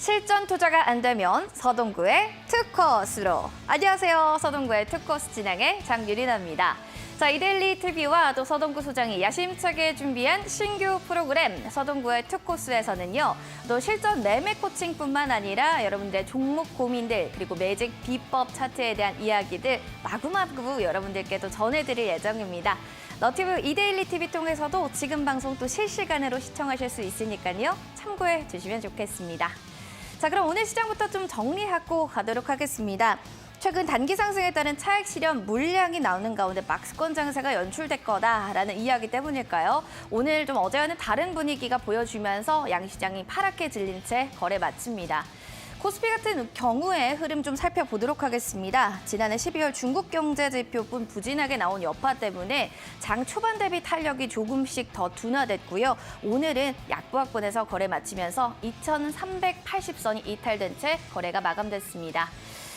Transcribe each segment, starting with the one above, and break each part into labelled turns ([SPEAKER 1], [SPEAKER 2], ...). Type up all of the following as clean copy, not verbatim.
[SPEAKER 1] 실전 투자가 안 되면 서동구의 투코스로. 안녕하세요. 서동구의 투코스 진행의 장유리나입니다. 자, 이데일리 TV와 또 서동구 소장이 야심차게 준비한 신규 프로그램 서동구의 투코스에서는요. 또 실전 매매 코칭뿐만 아니라 여러분들의 종목 고민들 그리고 매직 비법 차트에 대한 이야기들 마구마구 여러분들께 또 전해드릴 예정입니다. 너튜브 이데일리 TV 통해서도 지금 방송 또 실시간으로 시청하실 수 있으니까요. 참고해 주시면 좋겠습니다. 자, 그럼 오늘 시장부터 좀 정리하고 가도록 하겠습니다. 최근 단기 상승에 따른 차익 실현 물량이 나오는 가운데 박스권 장세가 연출될 거다라는 이야기 때문일까요? 오늘 좀 어제와는 다른 분위기가 보여주면서 양시장이 파랗게 질린 채 거래 마칩니다. 코스피 같은 경우의 흐름 좀 살펴보도록 하겠습니다. 지난해 12월 중국 경제지표분 부진하게 나온 여파 때문에 장 초반 대비 탄력이 조금씩 더 둔화됐고요. 오늘은 약보합권에서 거래 마치면서 2,380선이 이탈된 채 거래가 마감됐습니다.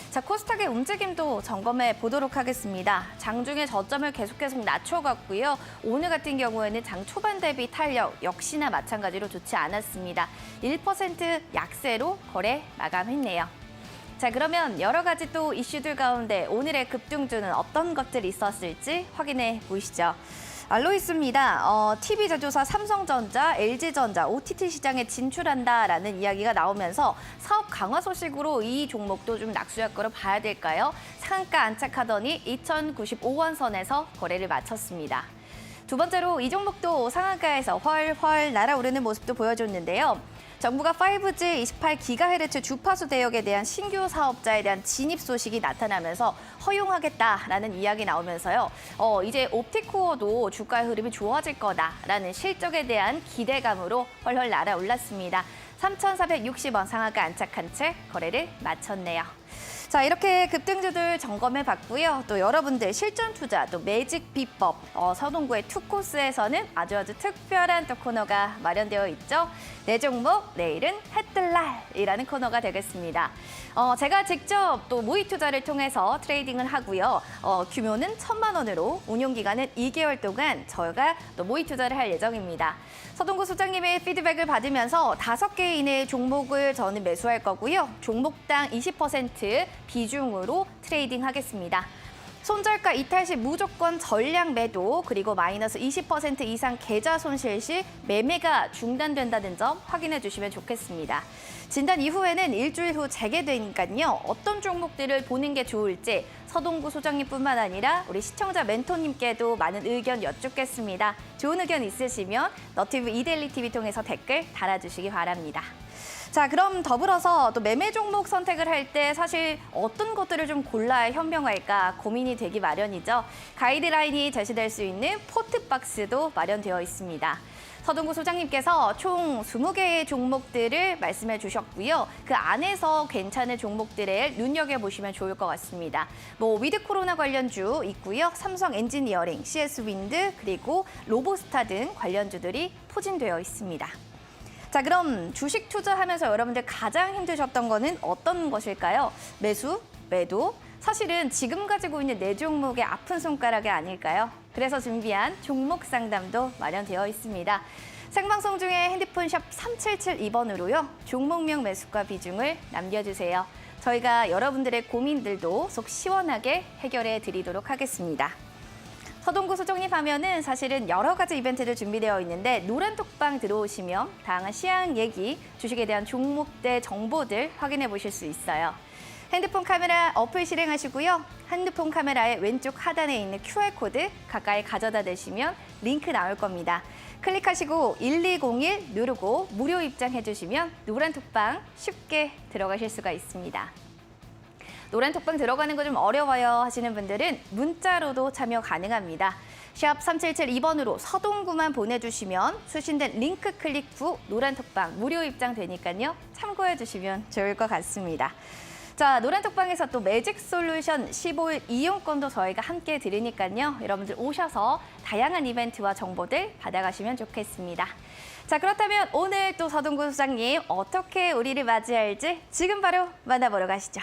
[SPEAKER 1] 자, 코스닥의 움직임도 점검해 보도록 하겠습니다. 장중에 저점을 계속 낮춰갔고요. 오늘 같은 경우에는 장 초반 대비 탄력 역시나 마찬가지로 좋지 않았습니다. 1% 약세로 거래 마감했네요. 자, 그러면 여러 가지 또 이슈들 가운데 오늘의 급등주는 어떤 것들이 있었을지 확인해 보시죠. 알로이스입니다. TV 제조사 삼성전자, LG전자, OTT 시장에 진출한다라는 이야기가 나오면서 사업 강화 소식으로 이 종목도 좀 낙수할 거로 봐야 될까요? 상한가 안착하더니 2,095원 선에서 거래를 마쳤습니다. 두 번째로 이 종목도 상한가에서 훨훨 날아오르는 모습도 보여줬는데요. 정부가 5G 28GHz 주파수 대역에 대한 신규 사업자에 대한 진입 소식이 나타나면서 허용하겠다라는 이야기 나오면서요. 이제 옵티코어도 주가의 흐름이 좋아질 거다라는 실적에 대한 기대감으로 훨훨 날아올랐습니다. 3,460원 상한가 안착한 채 거래를 마쳤네요. 자, 이렇게 급등주들 점검해 봤고요. 또 여러분들 실전 투자, 또 매직 비법, 서동구의 투코스에서는 아주 특별한 또 코너가 마련되어 있죠. 내 종목, 내일은 해뜰 날이라는 코너가 되겠습니다. 제가 직접 또 모의 투자를 통해서 트레이딩을 하고요. 규모는 1,000만 원으로 운용 기간은 2개월 동안 저희가 또 모의 투자를 할 예정입니다. 서동구 소장님의 피드백을 받으면서 5개 이내의 종목을 저는 매수할 거고요. 종목당 20% 비중으로 트레이딩 하겠습니다. 손절가 이탈 시 무조건 전량 매도, 그리고 마이너스 20% 이상 계좌 손실 시 매매가 중단된다는 점 확인해 주시면 좋겠습니다. 진단 이후에는 일주일 후 재개되니까요. 어떤 종목들을 보는 게 좋을지 서동구 소장님뿐만 아니라 우리 시청자 멘토님께도 많은 의견 여쭙겠습니다. 좋은 의견 있으시면 너튜브 이데일리 TV 통해서 댓글 달아주시기 바랍니다. 자, 그럼 더불어서 또 매매 종목 선택을 할 때 사실 어떤 것들을 좀 골라야 현명할까 고민이 되기 마련이죠. 가이드라인이 제시될 수 있는 포트박스도 마련되어 있습니다. 서동구 소장님께서 총 20개의 종목들을 말씀해 주셨고요. 그 안에서 괜찮은 종목들을 눈여겨보시면 좋을 것 같습니다. 위드 코로나 관련주 있고요. 삼성 엔지니어링, CS 윈드, 그리고 로보스타 등 관련주들이 포진되어 있습니다. 자, 그럼 주식 투자하면서 여러분들 가장 힘드셨던 거는 어떤 것일까요? 매수, 매도, 사실은 지금 가지고 있는 내 종목의 아픈 손가락이 아닐까요? 그래서 준비한 종목 상담도 마련되어 있습니다. 생방송 중에 핸드폰 샵 3772번으로요. 종목명 매수가 비중을 남겨주세요. 저희가 여러분들의 고민들도 속 시원하게 해결해 드리도록 하겠습니다. 서동구 소장님 하면은 사실은 여러 가지 이벤트들 준비되어 있는데 노란톡방 들어오시면 다양한 시황 얘기, 주식에 대한 종목대 정보들 확인해 보실 수 있어요. 핸드폰 카메라 어플 실행하시고요. 핸드폰 카메라의 왼쪽 하단에 있는 QR코드 가까이 가져다 대시면 링크 나올 겁니다. 클릭하시고 1201 누르고 무료 입장해 주시면 노란톡방 쉽게 들어가실 수가 있습니다. 노란톡방 들어가는 거 좀 어려워요 하시는 분들은 문자로도 참여 가능합니다. 샵 3772번으로 서동구만 보내주시면 수신된 링크 클릭 후 노란톡방 무료 입장 되니까요. 참고해 주시면 좋을 것 같습니다. 자, 노란톡방에서 또 매직 솔루션 15일 이용권도 저희가 함께 드리니까요. 여러분들 오셔서 다양한 이벤트와 정보들 받아가시면 좋겠습니다. 자, 그렇다면 오늘 또 서동구 소장님 어떻게 우리를 맞이할지 지금 바로 만나보러 가시죠.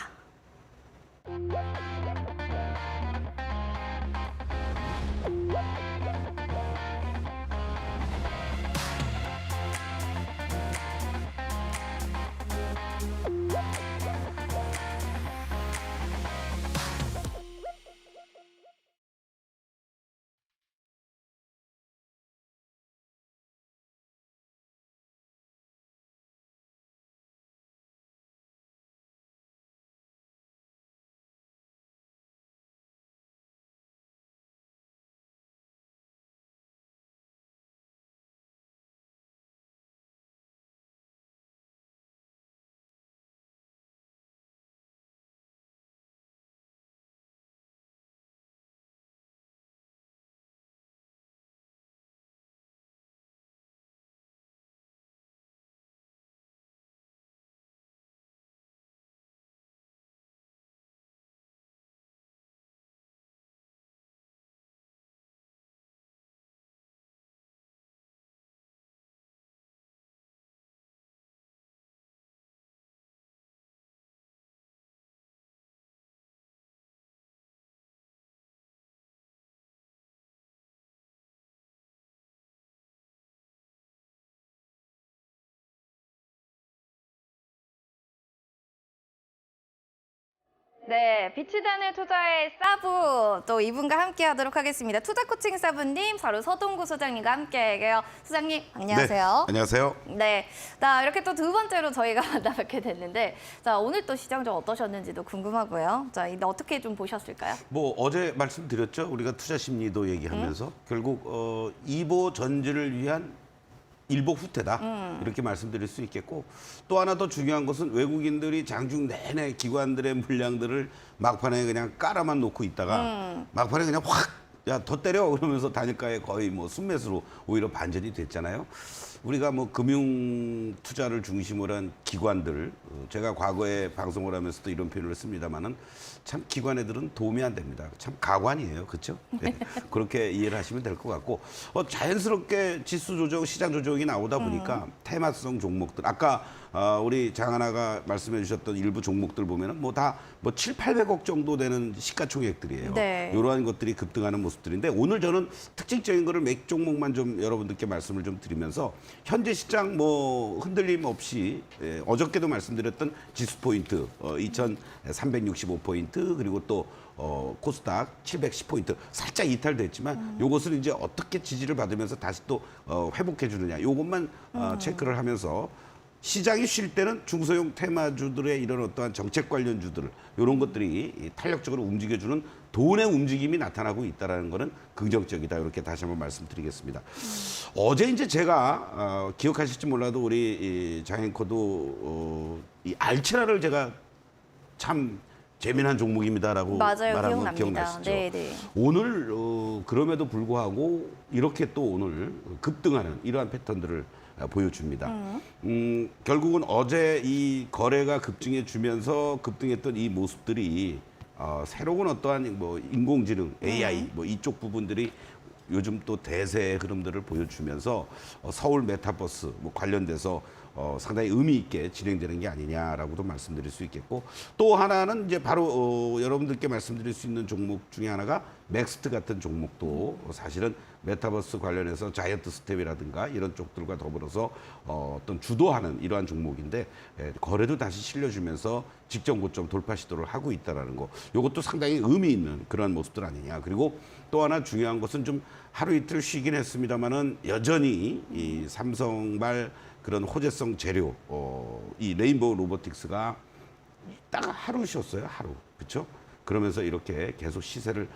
[SPEAKER 1] 네, 비치단을 투자의 사부 또 이분과 함께 하도록 하겠습니다. 투자 코칭 사부님, 바로 서동구 소장님과 함께해요. 소장님, 안녕하세요.
[SPEAKER 2] 네, 안녕하세요.
[SPEAKER 1] 네, 자, 이렇게 또 두 번째로 저희가 만나뵙게 됐는데, 자, 오늘 또 시장 좀 어떠셨는지도 궁금하고요. 자, 이제 어떻게 좀 보셨을까요?
[SPEAKER 2] 뭐 어제 말씀드렸죠. 우리가 투자 심리도 얘기하면서 결국 이보 전지를 위한 일보 후퇴다 이렇게 말씀드릴 수 있겠고, 또 하나 더 중요한 것은 외국인들이 장중 내내 기관들의 물량들을 막판에 그냥 깔아만 놓고 있다가 막판에 그냥 확 야 더 때려 그러면서 단일가에 거의 뭐 순매수로 오히려 반전이 됐잖아요. 우리가 뭐 금융 투자를 중심으로 한 기관들, 제가 과거에 방송을 하면서도 이런 표현을 씁니다만은 참 기관 애들은 도움이 안 됩니다. 참 가관이에요, 그렇죠? 네. 그렇게 이해를 하시면 될 것 같고, 자연스럽게 지수 조정, 시장 조정이 나오다 보니까 테마성 종목들, 아까 우리 장하나가 말씀해 주셨던 일부 종목들 보면은 뭐 다 뭐 7, 800억 정도 되는 시가총액들이에요.
[SPEAKER 1] 네.
[SPEAKER 2] 이러한 것들이 급등하는 모습들인데, 오늘 저는 특징적인 거를 몇 종목만 좀 여러분들께 말씀을 좀 드리면서, 현재 시장 뭐 흔들림 없이 어저께도 말씀드렸던 지수 포인트 2,365포인트, 그리고 또 코스닥 710포인트 살짝 이탈됐지만 요것을 이제 어떻게 지지를 받으면서 다시 또 회복해 주느냐, 요것만 체크를 하면서, 시장이 쉴 때는 중소형 테마주들의 이런 어떠한 정책 관련주들, 이런 것들이 탄력적으로 움직여주는 돈의 움직임이 나타나고 있다는 것은 긍정적이다, 이렇게 다시 한번 말씀드리겠습니다. 어제 이제 제가 기억하실지 몰라도 우리 장앵커도 이 알체라를 제가 참 재미난 종목입니다라고
[SPEAKER 1] 맞아요,
[SPEAKER 2] 말한 거
[SPEAKER 1] 기억납니다.
[SPEAKER 2] 기억나시죠?
[SPEAKER 1] 네네.
[SPEAKER 2] 오늘 그럼에도 불구하고 이렇게 또 오늘 급등하는 이러한 패턴들을 보여줍니다. 결국은 어제 이 거래가 급증해 주면서 급등했던 이 모습들이 새로운 어떠한 뭐 인공지능, AI 뭐 이쪽 부분들이 요즘 또 대세의 흐름들을 보여주면서 서울 메타버스 뭐 관련돼서 상당히 의미 있게 진행되는 게 아니냐라고도 말씀드릴 수 있겠고, 또 하나는 이제 바로 여러분들께 말씀드릴 수 있는 종목 중에 하나가 맥스트 같은 종목도 사실은 메타버스 관련해서 자이언트 스텝이라든가 이런 쪽들과 더불어서 어떤 주도하는 이러한 종목인데, 거래도 다시 실려주면서 직전 고점 돌파 시도를 하고 있다는 거, 이것도 상당히 의미 있는 그런 모습들 아니냐. 그리고 또 하나 중요한 것은 좀 하루 이틀 쉬긴 했습니다만은 여전히 이 삼성발 그런 호재성 재료, 이 레인보우 로보틱스가 딱 하루 쉬었어요, 하루. 그렇죠? 그러면서 이렇게 계속 시세를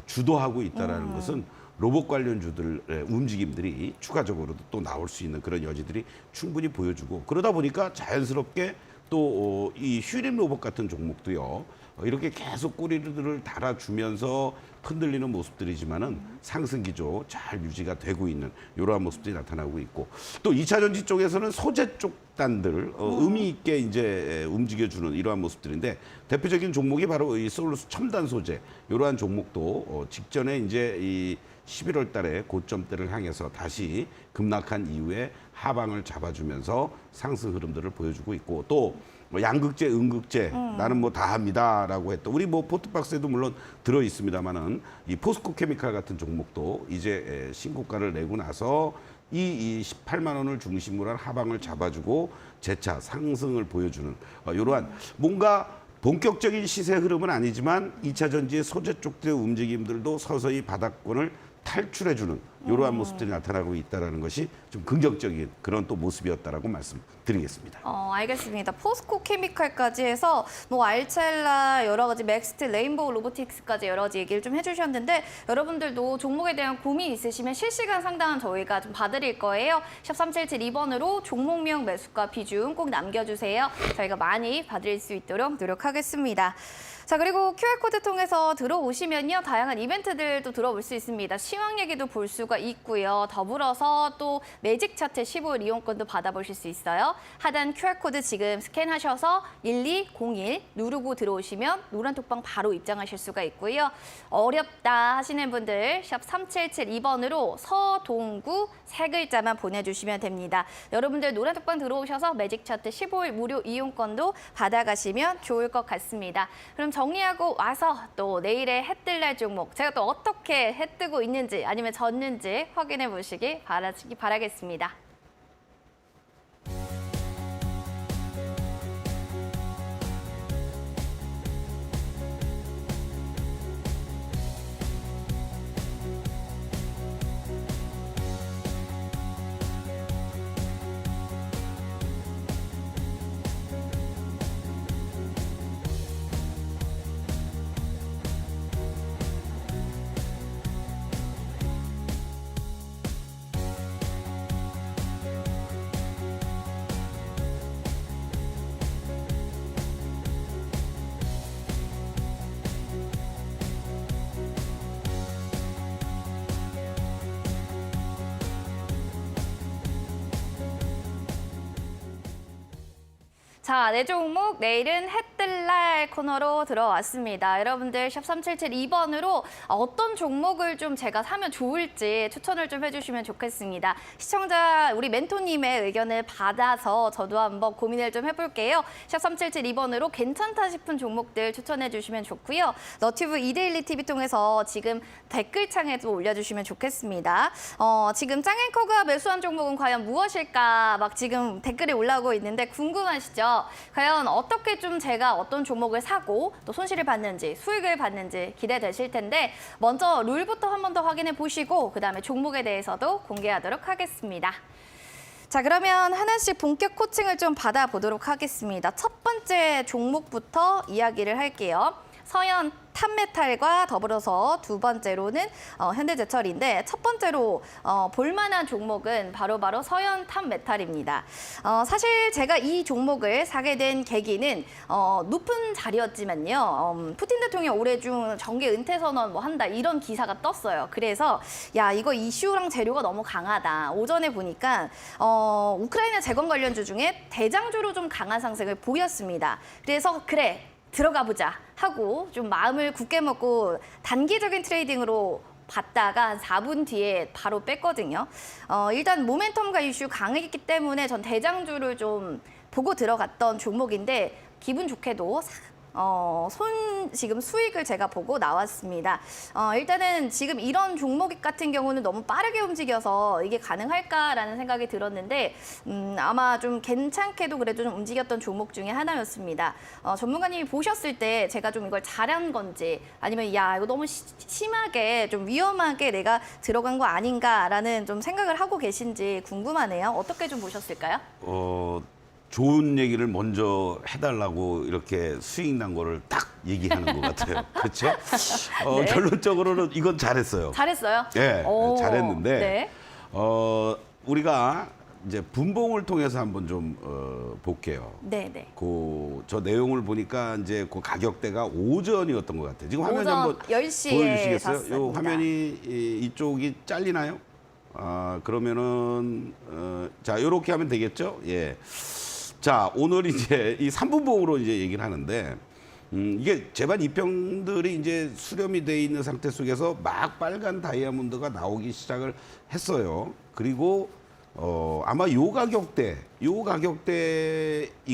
[SPEAKER 2] 주도하고 있다는 것은 로봇 관련주들의 움직임들이 추가적으로도 또 나올 수 있는 그런 여지들이 충분히 보여주고, 그러다 보니까 자연스럽게 또 이 휴림 로봇 같은 종목도요, 이렇게 계속 꼬리들을 달아주면서 흔들리는 모습들이지만은 상승 기조 잘 유지가 되고 있는 이러한 모습들이 나타나고 있고, 또 2차 전지 쪽에서는 소재 쪽 단들 의미 있게 이제 움직여주는 이러한 모습들인데, 대표적인 종목이 바로 이 솔루스 첨단 소재, 이러한 종목도 직전에 이제 이 11월 달에 고점대를 향해서 다시 급락한 이후에 하방을 잡아주면서 상승 흐름들을 보여주고 있고, 또 뭐 양극재, 음극재 나는 뭐 다 합니다라고 했던, 우리 뭐 포트박스에도 물론 들어 있습니다만은 이 포스코 케미칼 같은 종목도 이제 신고가를 내고 나서 이 18만 원을 중심으로 한 하방을 잡아주고 재차 상승을 보여주는 이러한 뭔가 본격적인 시세 흐름은 아니지만 2차 전지의 소재 쪽의 움직임들도 서서히 바닥권을 탈출해주는 이러한 모습들이 나타나고 있다는 것이 좀 긍정적인 그런 또 모습이었다라고 말씀드리겠습니다.
[SPEAKER 1] 알겠습니다. 포스코 케미칼까지 해서 뭐 알첼라, 여러 가지 맥스트, 레인보우 로보틱스까지 여러 가지 얘기를 좀 해주셨는데 여러분들도 종목에 대한 고민 있으시면 실시간 상담 저희가 좀 봐드릴 거예요. 샵 3772번으로 종목명 매수가 비중 꼭 남겨주세요. 저희가 많이 받을 수 있도록 노력하겠습니다. 자, 그리고 QR코드 통해서 들어오시면요. 다양한 이벤트들도 들어볼 수 있습니다. 시황 얘기도 볼 수가 있고요. 더불어서 또 매직 차트 15일 이용권도 받아보실 수 있어요. 하단 QR코드 지금 스캔하셔서 1201 누르고 들어오시면 노란톡방 바로 입장하실 수가 있고요. 어렵다 하시는 분들 샵 3772번으로 서동구 세 글자만 보내주시면 됩니다. 여러분들 노란톡방 들어오셔서 매직 차트 15일 무료 이용권도 받아가시면 좋을 것 같습니다. 그럼 정리하고 와서 또 내일의 해 뜰 날 종목 제가 또 어떻게 해 뜨고 있는지 아니면 졌는지 확인해 보시기 바라겠습니다. 자, 내 종목 내일은 해 뜰 날 코너로 들어왔습니다. 여러분들 샵 3772번으로 어떤 종목을 좀 제가 사면 좋을지 추천을 좀 해주시면 좋겠습니다. 시청자 우리 멘토님의 의견을 받아서 저도 한번 고민을 좀 해볼게요. 샵 3772번으로 괜찮다 싶은 종목들 추천해 주시면 좋고요. 너튜브 이데일리 TV 통해서 지금 댓글창에도 올려주시면 좋겠습니다. 지금 짱앵커가 매수한 종목은 과연 무엇일까 막 지금 댓글이 올라오고 있는데 궁금하시죠? 과연 어떻게 좀 제가 어떤 종목을 사고 또 손실을 받는지 수익을 받는지 기대되실 텐데 먼저 룰부터 한 번 더 확인해 보시고 그다음에 종목에 대해서도 공개하도록 하겠습니다. 자, 그러면 하나씩 본격 코칭을 좀 받아보도록 하겠습니다. 첫 번째 종목부터 이야기를 할게요. 서현 탑메탈과 더불어서 두 번째로는 현대제철인데 첫 번째로 볼만한 종목은 바로 서현 탑메탈입니다. 사실 제가 이 종목을 사게 된 계기는 높은 자리였지만요. 푸틴 대통령 올해 중 정계 은퇴 선언 뭐 한다 이런 기사가 떴어요. 그래서 야 이거 이슈랑 재료가 너무 강하다. 오전에 보니까 우크라이나 재건 관련주 중에 대장주로 좀 강한 상승을 보였습니다. 그래서 그래. 들어가 보자 하고 좀 마음을 굳게 먹고 단기적인 트레이딩으로 봤다가 한 4분 뒤에 바로 뺐거든요. 일단 모멘텀과 이슈 강했기 때문에 전 대장주를 좀 보고 들어갔던 종목인데 기분 좋게도 지금 수익을 제가 보고 나왔습니다. 일단은 지금 이런 종목 같은 경우는 너무 빠르게 움직여서 이게 가능할까라는 생각이 들었는데 아마 좀 괜찮게도 그래도 좀 움직였던 종목 중에 하나였습니다. 전문가님이 보셨을 때 제가 좀 이걸 잘한 건지 아니면 야 이거 너무 심하게 좀 위험하게 내가 들어간 거 아닌가라는 좀 생각을 하고 계신지 궁금하네요. 어떻게 좀 보셨을까요?
[SPEAKER 2] 좋은 얘기를 먼저 해달라고 이렇게 수익 난 거를 딱 얘기하는 것 같아요. 그렇죠?
[SPEAKER 1] 네.
[SPEAKER 2] 결론적으로는 이건 잘했어요.
[SPEAKER 1] 잘했어요?
[SPEAKER 2] 네, 잘했는데
[SPEAKER 1] 네.
[SPEAKER 2] 우리가 이제 분봉을 통해서 한번 좀 볼게요.
[SPEAKER 1] 네.
[SPEAKER 2] 저 내용을 보니까 이제 그 가격대가 오전이었던 것 같아요. 지금 화면 한번
[SPEAKER 1] 10시에
[SPEAKER 2] 보여주시겠어요?
[SPEAKER 1] 샀습니다.
[SPEAKER 2] 요 화면이 이쪽이 잘리나요? 그러면은 자 이렇게 하면 되겠죠? 예. 자, 오늘 이제 이 3분봉으로 이제 얘기를 하는데, 이게 제반 입병들이 이제 수렴이 돼 있는 상태 속에서 막 빨간 다이아몬드가 나오기 시작을 했어요. 그리고 아마 요 가격대인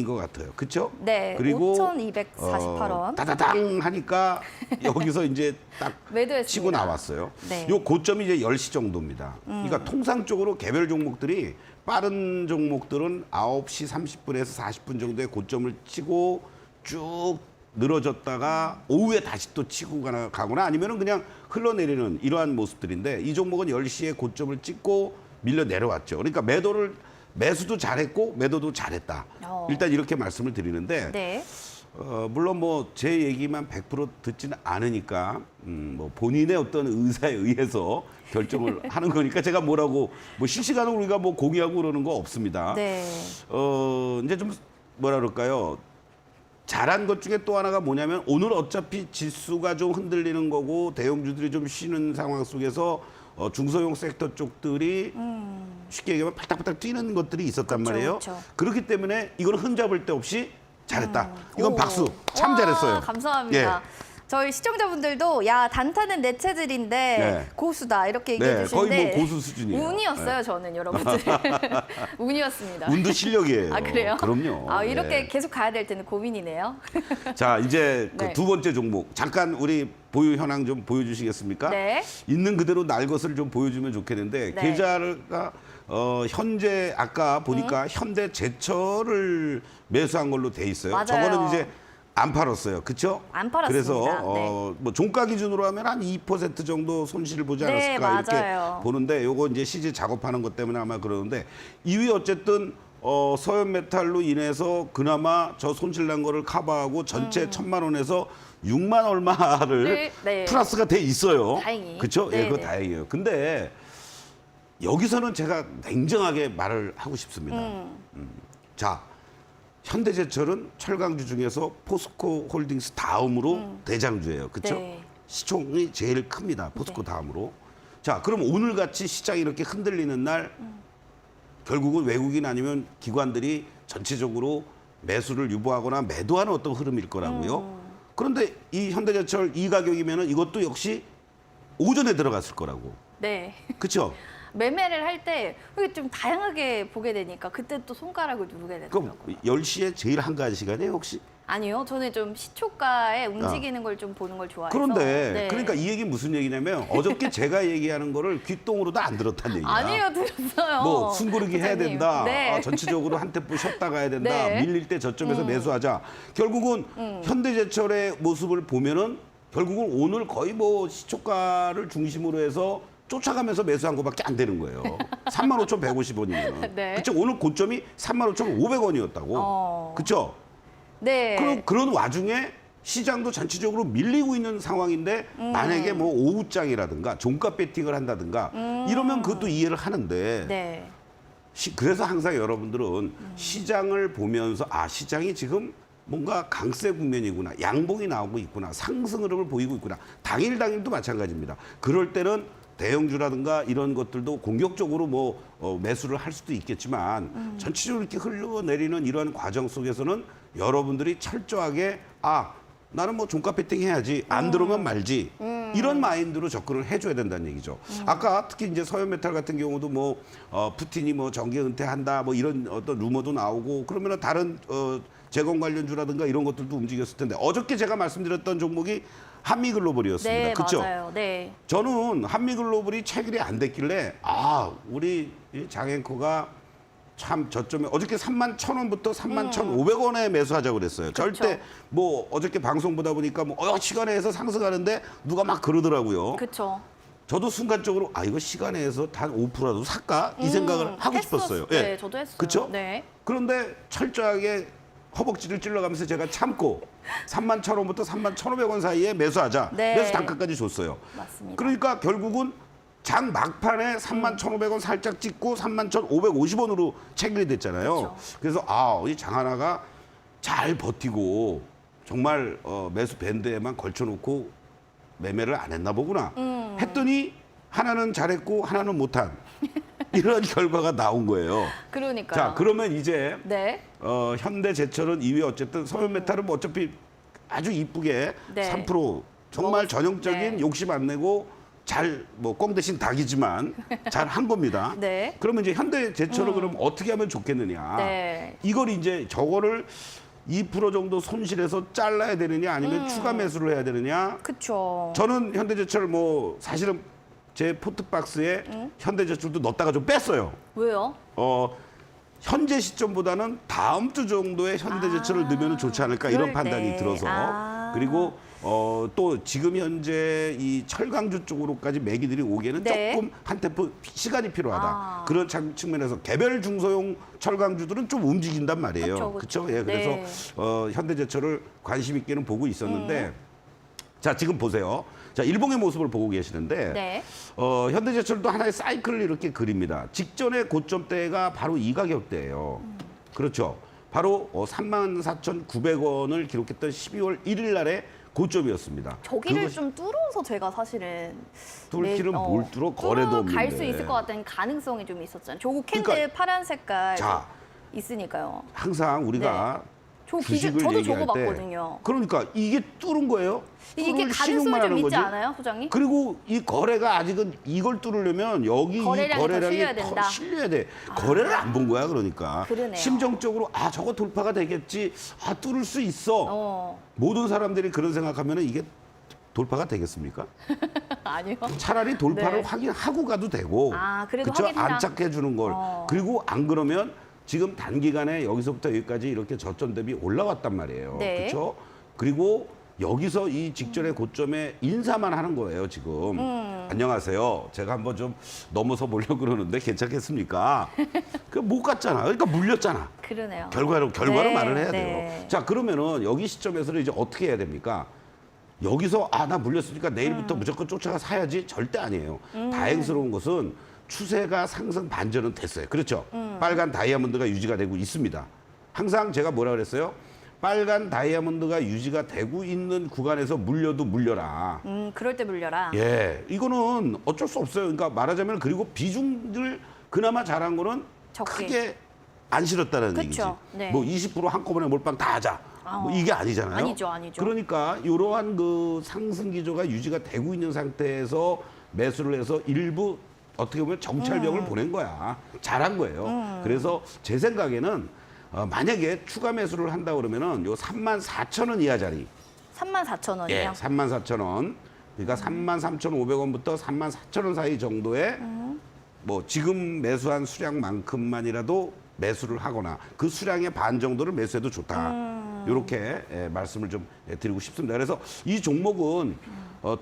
[SPEAKER 2] 것 같아요. 그렇죠?
[SPEAKER 1] 네,
[SPEAKER 2] 그리고
[SPEAKER 1] 5,248원.
[SPEAKER 2] 따다당 하니까 여기서 이제 딱
[SPEAKER 1] 매도했습니다.
[SPEAKER 2] 치고 나왔어요.
[SPEAKER 1] 네.
[SPEAKER 2] 요 고점이 이제 10시 정도입니다. 그러니까 통상적으로 개별 종목들이 빠른 종목들은 9시 30분에서 40분 정도의 고점을 치고 쭉 늘어졌다가 오후에 다시 또 치고 가거나 아니면은 그냥 흘러내리는 이러한 모습들인데 이 종목은 10시에 고점을 찍고 밀려 내려왔죠. 그러니까 매수도 잘했고 매도도 잘했다. 일단 이렇게 말씀을 드리는데
[SPEAKER 1] 네.
[SPEAKER 2] 물론 뭐 제 얘기만 100% 듣지는 않으니까 뭐 본인의 어떤 의사에 의해서 결정을 하는 거니까 제가 뭐라고 뭐 실시간으로 우리가 뭐 공유하고 그러는 거 없습니다.
[SPEAKER 1] 네.
[SPEAKER 2] 이제 좀 뭐라 그럴까요? 잘한 것 중에 또 하나가 뭐냐면 오늘 어차피 지수가 좀 흔들리는 거고 대형주들이 좀 쉬는 상황 속에서 중소형 섹터 쪽들이 쉽게 얘기하면 팔딱팔딱 뛰는 것들이 있었단
[SPEAKER 1] 그쵸,
[SPEAKER 2] 말이에요.
[SPEAKER 1] 그쵸.
[SPEAKER 2] 그렇기 때문에 이건 흠잡을 데 없이 잘했다. 이건
[SPEAKER 1] 오.
[SPEAKER 2] 박수. 참
[SPEAKER 1] 와,
[SPEAKER 2] 잘했어요.
[SPEAKER 1] 감사합니다. 저희 시청자분들도 야 단타는 내체들인데
[SPEAKER 2] 네.
[SPEAKER 1] 고수다 이렇게 얘기해
[SPEAKER 2] 네,
[SPEAKER 1] 주시는데
[SPEAKER 2] 거의 뭐 고수 수준이에요.
[SPEAKER 1] 운이었어요 저는 여러분들 운이었습니다.
[SPEAKER 2] 운도 실력이에요.
[SPEAKER 1] 아 그래요?
[SPEAKER 2] 그럼요.
[SPEAKER 1] 아 이렇게
[SPEAKER 2] 네.
[SPEAKER 1] 계속 가야 될 텐데 고민이네요.
[SPEAKER 2] 자 이제 그
[SPEAKER 1] 네.
[SPEAKER 2] 두 번째 종목 잠깐 우리 보유 현황 좀 보여주시겠습니까?
[SPEAKER 1] 네.
[SPEAKER 2] 있는 그대로 날 것을 좀 보여주면 좋겠는데
[SPEAKER 1] 네.
[SPEAKER 2] 계좌가 현재 아까 보니까 현대제철을 매수한 걸로 돼 있어요.
[SPEAKER 1] 맞아요.
[SPEAKER 2] 저거는 이제 안 팔았어요. 그렇죠?
[SPEAKER 1] 안 팔았습니다.
[SPEAKER 2] 그래서
[SPEAKER 1] 네.
[SPEAKER 2] 뭐 종가 기준으로 하면 한 2% 정도 손실을 보지
[SPEAKER 1] 네,
[SPEAKER 2] 않았을까 이렇게
[SPEAKER 1] 맞아요.
[SPEAKER 2] 보는데 요거 이제 CG 작업하는 것 때문에 아마 그러는데 이위 어쨌든 서현 메탈로 인해서 그나마 저 손실 난 거를 커버하고 전체 1,000만 원에서 6만 얼마를
[SPEAKER 1] 네.
[SPEAKER 2] 플러스가 돼 있어요.
[SPEAKER 1] 다행히.
[SPEAKER 2] 그렇죠? 예,
[SPEAKER 1] 네,
[SPEAKER 2] 그거
[SPEAKER 1] 네.
[SPEAKER 2] 다행이에요. 근데 여기서는 제가 냉정하게 말을 하고 싶습니다. 자, 현대제철은 철강주 중에서 포스코 홀딩스 다음으로 대장주예요. 그렇죠?
[SPEAKER 1] 네.
[SPEAKER 2] 시총이 제일 큽니다. 포스코 다음으로. 자, 그럼 오늘 같이 시장이 이렇게 흔들리는 날 결국은 외국인 아니면 기관들이 전체적으로 매수를 유보하거나 매도하는 어떤 흐름일 거라고요. 그런데 이 현대제철 이 가격이면은 이것도 역시 오전에 들어갔을 거라고.
[SPEAKER 1] 네.
[SPEAKER 2] 그렇죠?
[SPEAKER 1] 매매를 할 때 좀 다양하게 보게 되니까 그때 또 손가락을 누르게
[SPEAKER 2] 그럼
[SPEAKER 1] 되더라고요.
[SPEAKER 2] 10시에 제일 한가한 시간이에요, 혹시?
[SPEAKER 1] 아니요, 저는 좀 시초가에 움직이는 걸 좀 보는 걸 좋아해서.
[SPEAKER 2] 그런데
[SPEAKER 1] 네.
[SPEAKER 2] 그러니까 이 얘기 무슨 얘기냐면 어저께 제가 얘기하는 거를 귓동으로도 안 들었다는 얘기야.
[SPEAKER 1] 아니에요, 들었어요.
[SPEAKER 2] 뭐 숨고르기 해야
[SPEAKER 1] 부장님.
[SPEAKER 2] 된다.
[SPEAKER 1] 네.
[SPEAKER 2] 전체적으로 한 템포 쉬었다 가야 된다.
[SPEAKER 1] 네.
[SPEAKER 2] 밀릴 때 저점에서 매수하자. 결국은 현대제철의 모습을 보면은 결국은 오늘 거의 뭐 시초가를 중심으로 해서 쫓아가면서 매수한 거밖에 안 되는 거예요. 35,150원이면.
[SPEAKER 1] 네.
[SPEAKER 2] 그쵸? 오늘 고점이 35,500원이었다고. 그렇죠?
[SPEAKER 1] 네.
[SPEAKER 2] 그런 와중에 시장도 전체적으로 밀리고 있는 상황인데 만약에 뭐 오후장이라든가 종가 배팅을 한다든가 이러면 그것도 이해를 하는데
[SPEAKER 1] 네.
[SPEAKER 2] 그래서 항상 여러분들은 시장을 보면서 시장이 지금 뭔가 강세 국면이구나, 양봉이 나오고 있구나, 상승 흐름을 보이고 있구나. 당일도 마찬가지입니다. 그럴 때는 대형주라든가 이런 것들도 공격적으로 뭐 매수를 할 수도 있겠지만 전체적으로 이렇게 흘러내리는 이러한 과정 속에서는 여러분들이 철저하게 나는 뭐 종가 배팅 해야지 안 들어오면 말지 이런 마인드로 접근을 해줘야 된다는 얘기죠. 아까 특히 이제 서현메탈 같은 경우도 뭐 푸틴이 뭐 정계 은퇴한다 뭐 이런 어떤 루머도 나오고 그러면은 다른 재건 관련주라든가 이런 것들도 움직였을 텐데 어저께 제가 말씀드렸던 종목이 한미글로벌이었습니다.
[SPEAKER 1] 네,
[SPEAKER 2] 그렇죠?
[SPEAKER 1] 맞아요. 네.
[SPEAKER 2] 저는 한미글로벌이 체결이 안 됐길래 우리 이 장앵커가 참 저점에 어저께 31,000원부터 31,500원에 매수하자고 그랬어요. 절대 뭐 어저께 방송 보다 보니까 뭐 시간에 해서 상승하는데 누가 막 그러더라고요.
[SPEAKER 1] 그렇죠.
[SPEAKER 2] 저도 순간적으로 이거 시간에 해서 단 5%라도 살까 이 생각을 하고 싶었어요.
[SPEAKER 1] 네, 저도 했어요.
[SPEAKER 2] 그렇죠?
[SPEAKER 1] 네.
[SPEAKER 2] 그런데 철저하게 허벅지를 찔러가면서 제가 참고 31,000원부터 31,500원 사이에 매수하자.
[SPEAKER 1] 네.
[SPEAKER 2] 매수 단가까지 줬어요.
[SPEAKER 1] 맞습니다.
[SPEAKER 2] 그러니까 결국은 장 막판에 31,500원 살짝 찍고 31,550원으로 체결이 됐잖아요.
[SPEAKER 1] 그렇죠.
[SPEAKER 2] 그래서 이 장하나가 잘 버티고 정말 매수 밴드에만 걸쳐놓고 매매를 안 했나 보구나. 했더니 하나는 잘했고 하나는 못한 이런 결과가 나온 거예요.
[SPEAKER 1] 그러니까요.
[SPEAKER 2] 자, 그러면 이제
[SPEAKER 1] 네.
[SPEAKER 2] 현대제철은 2위 어쨌든 서현메탈은 뭐 어차피 아주 이쁘게
[SPEAKER 1] 네.
[SPEAKER 2] 3% 정말 전형적인
[SPEAKER 1] 네.
[SPEAKER 2] 욕심 안 내고 잘 뭐 꽁 대신 닭이지만 잘 한 겁니다.
[SPEAKER 1] 네.
[SPEAKER 2] 그러면 이제 현대제철을 그럼 어떻게 하면 좋겠느냐?
[SPEAKER 1] 네.
[SPEAKER 2] 이걸 이제 저거를 2% 정도 손실해서 잘라야 되느냐 아니면 추가 매수를 해야 되느냐?
[SPEAKER 1] 그쵸.
[SPEAKER 2] 저는 현대제철 뭐 사실은 제 포트박스에 현대제철도 넣었다가 좀 뺐어요.
[SPEAKER 1] 왜요?
[SPEAKER 2] 현재 시점보다는 다음 주 정도에 현대제철을 넣으면 좋지 않을까 이런
[SPEAKER 1] 그럴
[SPEAKER 2] 판단이
[SPEAKER 1] 때.
[SPEAKER 2] 들어서 그리고 또 지금 현재 이 철강주 쪽으로까지 매기들이 오기에는
[SPEAKER 1] 네.
[SPEAKER 2] 조금 한 템포 시간이 필요하다. 그런 측면에서 개별 중소형 철강주들은 좀 움직인단 말이에요.
[SPEAKER 1] 그쵸,
[SPEAKER 2] 그렇죠?
[SPEAKER 1] 그쵸.
[SPEAKER 2] 예, 그래서
[SPEAKER 1] 네.
[SPEAKER 2] 현대제철을 관심 있게는 보고 있었는데 자, 지금 보세요. 자, 일봉의 모습을 보고 계시는데
[SPEAKER 1] 네.
[SPEAKER 2] 현대제철도 하나의 사이클을 이렇게 그립니다. 직전의 고점대가 바로 이 가격대예요. 그렇죠. 바로 34,900원을 기록했던 12월 1일 날의 고점이었습니다.
[SPEAKER 1] 저기를
[SPEAKER 2] 그것이
[SPEAKER 1] 좀 뚫어서 제가 사실은
[SPEAKER 2] 뚫기는 뭘 뚫어? 거래도 없는데.
[SPEAKER 1] 갈 수 있을 것 같다는 가능성이 좀 있었잖아요. 저거 캔들
[SPEAKER 2] 그러니까,
[SPEAKER 1] 파란 색깔
[SPEAKER 2] 자.
[SPEAKER 1] 있으니까요.
[SPEAKER 2] 항상 우리가
[SPEAKER 1] 저
[SPEAKER 2] 주식을
[SPEAKER 1] 저도
[SPEAKER 2] 얘기할
[SPEAKER 1] 저거
[SPEAKER 2] 때
[SPEAKER 1] 봤거든요.
[SPEAKER 2] 그러니까 이게 뚫은 거예요.
[SPEAKER 1] 이게
[SPEAKER 2] 뚫을
[SPEAKER 1] 가능성이
[SPEAKER 2] 신용만
[SPEAKER 1] 좀
[SPEAKER 2] 하는
[SPEAKER 1] 있지
[SPEAKER 2] 거지.
[SPEAKER 1] 않아요, 소장님?
[SPEAKER 2] 그리고 이 거래가 아직은 이걸 뚫으려면 여기 이
[SPEAKER 1] 거래량이 더
[SPEAKER 2] 거래량이
[SPEAKER 1] 실려야 된다.
[SPEAKER 2] 더 실려야 돼. 거래를 안 본 거야, 그러니까.
[SPEAKER 1] 그러네요.
[SPEAKER 2] 심정적으로 아 저거 돌파가 되겠지. 아 뚫을 수 있어. 모든 사람들이 그런 생각하면 이게 돌파가 되겠습니까?
[SPEAKER 1] 아니요.
[SPEAKER 2] 차라리 돌파를
[SPEAKER 1] 네.
[SPEAKER 2] 확인하고 가도 되고,
[SPEAKER 1] 아, 그래도
[SPEAKER 2] 그쵸?
[SPEAKER 1] 확인이나.
[SPEAKER 2] 안착해 주는 걸. 그리고 안 그러면 지금 단기간에 여기서부터 여기까지 이렇게 저점 대비 올라왔단 말이에요.
[SPEAKER 1] 네.
[SPEAKER 2] 그렇죠? 그리고 여기서 이 직전의 고점에 인사만 하는 거예요, 지금. 안녕하세요. 제가 한번 좀 넘어서 보려고 그러는데 괜찮겠습니까? 그 못 갔잖아. 그러니까 물렸잖아.
[SPEAKER 1] 그러네요.
[SPEAKER 2] 결과로
[SPEAKER 1] 네,
[SPEAKER 2] 말을 해야
[SPEAKER 1] 네.
[SPEAKER 2] 돼요. 자, 그러면은 여기 시점에서는 이제 어떻게 해야 됩니까? 여기서 아, 나 물렸으니까 내일부터 무조건 쫓아가 사야지 절대 아니에요. 다행스러운 것은 추세가 상승 반전은 됐어요. 그렇죠? 빨간 다이아몬드가 유지가 되고 있습니다. 항상 제가 뭐라 그랬어요? 빨간 다이아몬드가 유지가 되고 있는 구간에서 물려도 물려라.
[SPEAKER 1] 그럴 때 물려라.
[SPEAKER 2] 예, 이거는 어쩔 수 없어요. 그러니까 말하자면 그리고 비중을 그나마 잘한 거는
[SPEAKER 1] 적게.
[SPEAKER 2] 크게 안 실었다는
[SPEAKER 1] 그쵸.
[SPEAKER 2] 얘기지.
[SPEAKER 1] 네.
[SPEAKER 2] 뭐 20% 한꺼번에 몰빵 다 하자. 뭐 이게 아니잖아요.
[SPEAKER 1] 아니죠, 아니죠.
[SPEAKER 2] 그러니까 이러한 그 상승 기조가 유지가 되고 있는 상태에서 매수를 해서 일부 어떻게 보면 정찰병을 보낸 거야. 잘한 거예요. 그래서 제 생각에는 만약에 추가 매수를 한다 그러면은 요 34,000원 이하 자리.
[SPEAKER 1] 34,000원이요.
[SPEAKER 2] 예, 34,000원. 그러니까 33,500원부터 34,000원 사이 정도에 뭐 지금 매수한 수량만큼만이라도 매수를 하거나 그 수량의 반 정도를 매수해도 좋다. 이렇게 말씀을 좀 드리고 싶습니다. 그래서 이 종목은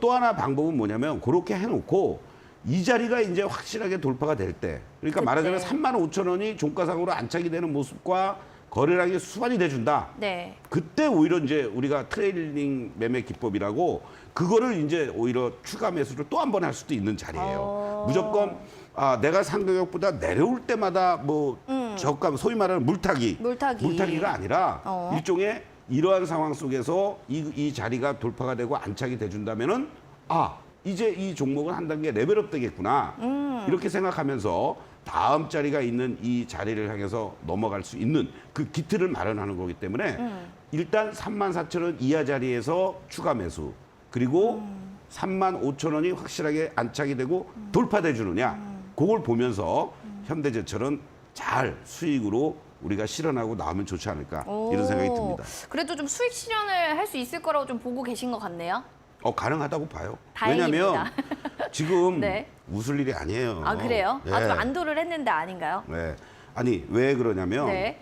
[SPEAKER 2] 또 하나 방법은 뭐냐면 그렇게 해놓고 이 자리가 이제 확실하게 돌파가 될 때, 그러니까
[SPEAKER 1] 그때.
[SPEAKER 2] 말하자면 35,000원이 종가상으로 안착이 되는 모습과 거래량이 수반이 돼준다.
[SPEAKER 1] 네.
[SPEAKER 2] 그때 오히려 이제 우리가 트레이딩 매매 기법이라고 그거를 이제 오히려 추가 매수를 또 한 번 할 수도 있는 자리예요. 무조건 내가 상가격보다 내려올 때마다 뭐 저가 소위 말하는 물타기가 아니라 일종의 이러한 상황 속에서 이 자리가 돌파가 되고 안착이 돼준다면은 이제 이 종목은 한 단계 레벨업 되겠구나 이렇게 생각하면서 다음 자리가 있는 이 자리를 향해서 넘어갈 수 있는 그 기틀을 마련하는 거기 때문에 일단 34,000원 이하 자리에서 추가 매수 그리고 35,000원이 확실하게 안착이 되고 돌파돼 주느냐 그걸 보면서 현대제철은 잘 수익으로 우리가 실현하고 나오면 좋지 않을까 이런 생각이 듭니다.
[SPEAKER 1] 그래도 좀 수익 실현을 할 수 있을 거라고 좀 보고 계신 것 같네요.
[SPEAKER 2] 가능하다고 봐요.
[SPEAKER 1] 다행입니다.
[SPEAKER 2] 왜냐하면 지금
[SPEAKER 1] 네.
[SPEAKER 2] 웃을 일이 아니에요.
[SPEAKER 1] 아, 그래요?
[SPEAKER 2] 예.
[SPEAKER 1] 아주 안도를 했는데 아닌가요?
[SPEAKER 2] 네. 아니 왜 그러냐면
[SPEAKER 1] 네.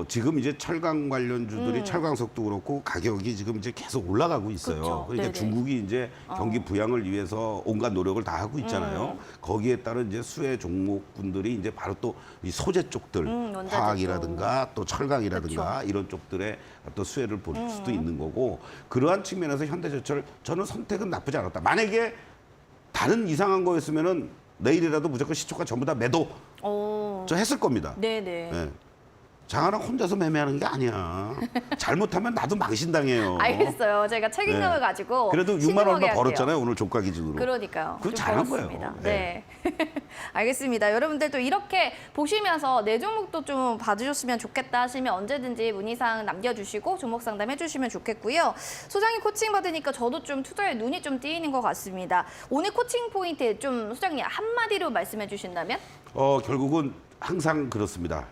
[SPEAKER 2] 지금 이제 철강 관련주들이 철강석도 그렇고 가격이 지금 이제 계속 올라가고 있어요.
[SPEAKER 1] 그쵸.
[SPEAKER 2] 그러니까
[SPEAKER 1] 네네.
[SPEAKER 2] 중국이 이제 경기 부양을 위해서 온갖 노력을 다 하고 있잖아요. 거기에 따른 이제 수혜 종목분들이 이제 바로 또 이 소재 쪽들,
[SPEAKER 1] 원자재
[SPEAKER 2] 화학이라든가 또 철강이라든가 이런 쪽들의 또 수혜를 볼 수도 있는 거고 그러한 측면에서 현대제철 저는 선택은 나쁘지 않았다. 만약에 다른 이상한 거였으면은 내일이라도 무조건 시초가 전부 다 매도 저 했을 겁니다.
[SPEAKER 1] 네네.
[SPEAKER 2] 예. 장하랑 혼자서 매매하는 게 아니야. 잘못하면 나도 망신당해요.
[SPEAKER 1] 알겠어요. 제가 책임감을
[SPEAKER 2] 네.
[SPEAKER 1] 가지고
[SPEAKER 2] 그래도 6만
[SPEAKER 1] 신중하게
[SPEAKER 2] 얼마
[SPEAKER 1] 할게요.
[SPEAKER 2] 벌었잖아요. 오늘 종가 기준으로.
[SPEAKER 1] 그러니까요.
[SPEAKER 2] 그거
[SPEAKER 1] 좀
[SPEAKER 2] 잘한
[SPEAKER 1] 벌었습니다.
[SPEAKER 2] 거예요.
[SPEAKER 1] 네. 알겠습니다. 여러분들 또 이렇게 보시면서 내 종목도 좀 봐주셨으면 좋겠다 하시면 언제든지 문의사항 남겨주시고 종목 상담 해주시면 좋겠고요. 소장님 코칭 받으니까 저도 좀 투자에 눈이 좀 띄이는 것 같습니다. 오늘 코칭 포인트 좀 소장님 한마디로 말씀해 주신다면?
[SPEAKER 2] 결국은 항상 그렇습니다.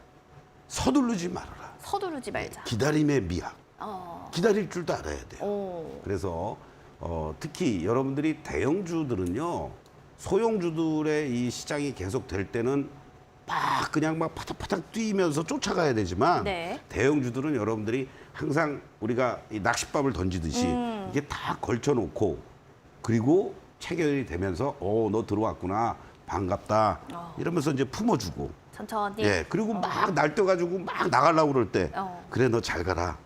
[SPEAKER 2] 서두르지 말아라.
[SPEAKER 1] 서두르지 말자.
[SPEAKER 2] 기다림의 미학. 기다릴 줄도 알아야 돼요.
[SPEAKER 1] 오.
[SPEAKER 2] 그래서 특히 여러분들이 대형주들은요, 소형주들의 이 시장이 계속 될 때는 그냥 파닥파닥 뛰면서 쫓아가야 되지만
[SPEAKER 1] 네.
[SPEAKER 2] 대형주들은 여러분들이 항상 우리가 이 낚싯밥을 던지듯이 이게 다 걸쳐놓고 그리고 체결이 되면서 너 들어왔구나 반갑다 이러면서 이제 품어주고
[SPEAKER 1] 천천히.
[SPEAKER 2] 예 그리고 막 날뛰어가지고 막 나가려고 그럴 때 그래 너 잘 가라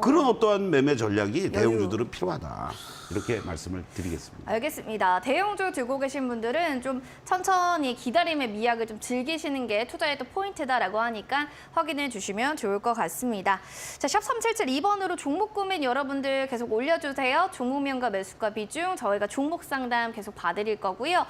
[SPEAKER 2] 그런 어떠한 매매 전략이 대형주들은 필요하다 이렇게 말씀을 드리겠습니다.
[SPEAKER 1] 알겠습니다. 대형주 들고 계신 분들은 좀 천천히 기다림의 미학을 좀 즐기시는 게 투자의 또 포인트다라고 하니까 확인해 주시면 좋을 것 같습니다. 자, 샵 3772번으로 종목 고민 여러분들 계속 올려주세요. 종목명과 매수가 비중 저희가 종목 상담 계속 봐드릴 거고요.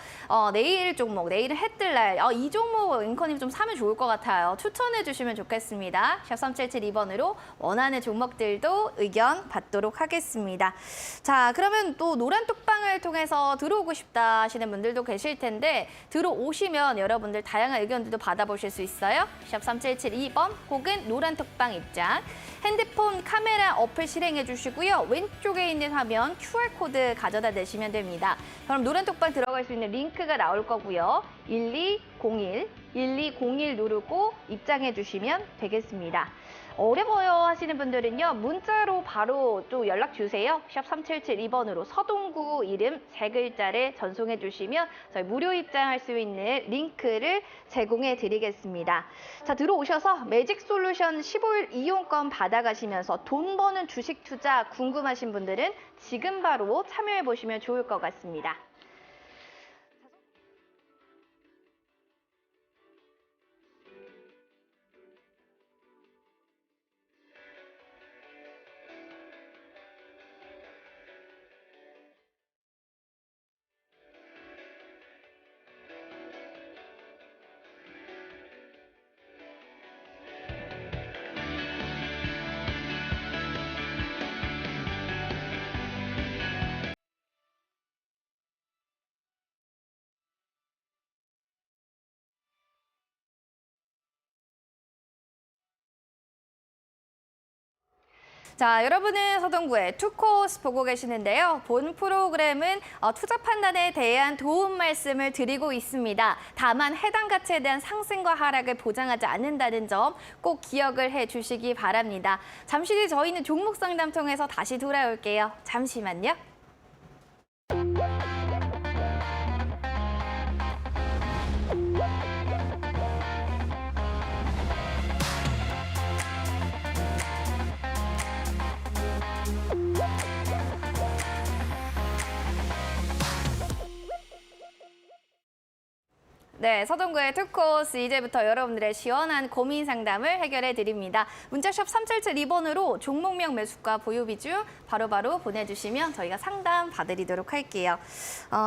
[SPEAKER 1] 내일 종목, 내일은 해 뜰 날. 이 종목 앵커님 좀 사면 좋을 것 같아요. 추천해 주시면 좋겠습니다. 샵 3772번으로 원하는 종목들도 의견 받도록 하겠습니다. 자, 그러면 또 노란 톡방을 통해서 들어오고 싶다 하시는 분들도 계실 텐데 들어오시면 여러분들 다양한 의견들도 받아보실 수 있어요. 샵 3772번 혹은 노란 톡방 입장. 핸드폰 카메라 어플 실행해 주시고요. 왼쪽에 있는 화면 QR코드 가져다 내시면 됩니다. 그럼 노란 톡방 들어갈 수 있는 링크가 나올 거고요. 1201 누르고 입장해 주시면 되겠습니다. 어려워요 하시는 분들은요. 문자로 바로 또 연락 주세요. 샵 3772번으로 서동구 이름 3글자를 전송해 주시면 저희 무료 입장할 수 있는 링크를 제공해 드리겠습니다. 자, 들어오셔서 매직솔루션 15일 이용권 받아가시면서 돈 버는 주식 투자 궁금하신 분들은 지금 바로 참여해 보시면 좋을 것 같습니다. 자, 여러분은 서동구의 투코스 보고 계시는데요. 본 프로그램은 투자 판단에 대한 도움 말씀을 드리고 있습니다. 다만 해당 가치에 대한 상승과 하락을 보장하지 않는다는 점 꼭 기억을 해주시기 바랍니다. 잠시 뒤 저희는 종목 상담 통해서 다시 돌아올게요. 잠시만요. 네, 서동구의 투코스 이제부터 여러분들의 시원한 고민 상담을 해결해 드립니다. 문자샵 3772번으로 종목명 매수가 보유 비중 바로바로 보내주시면 저희가 상담 봐드리도록 할게요.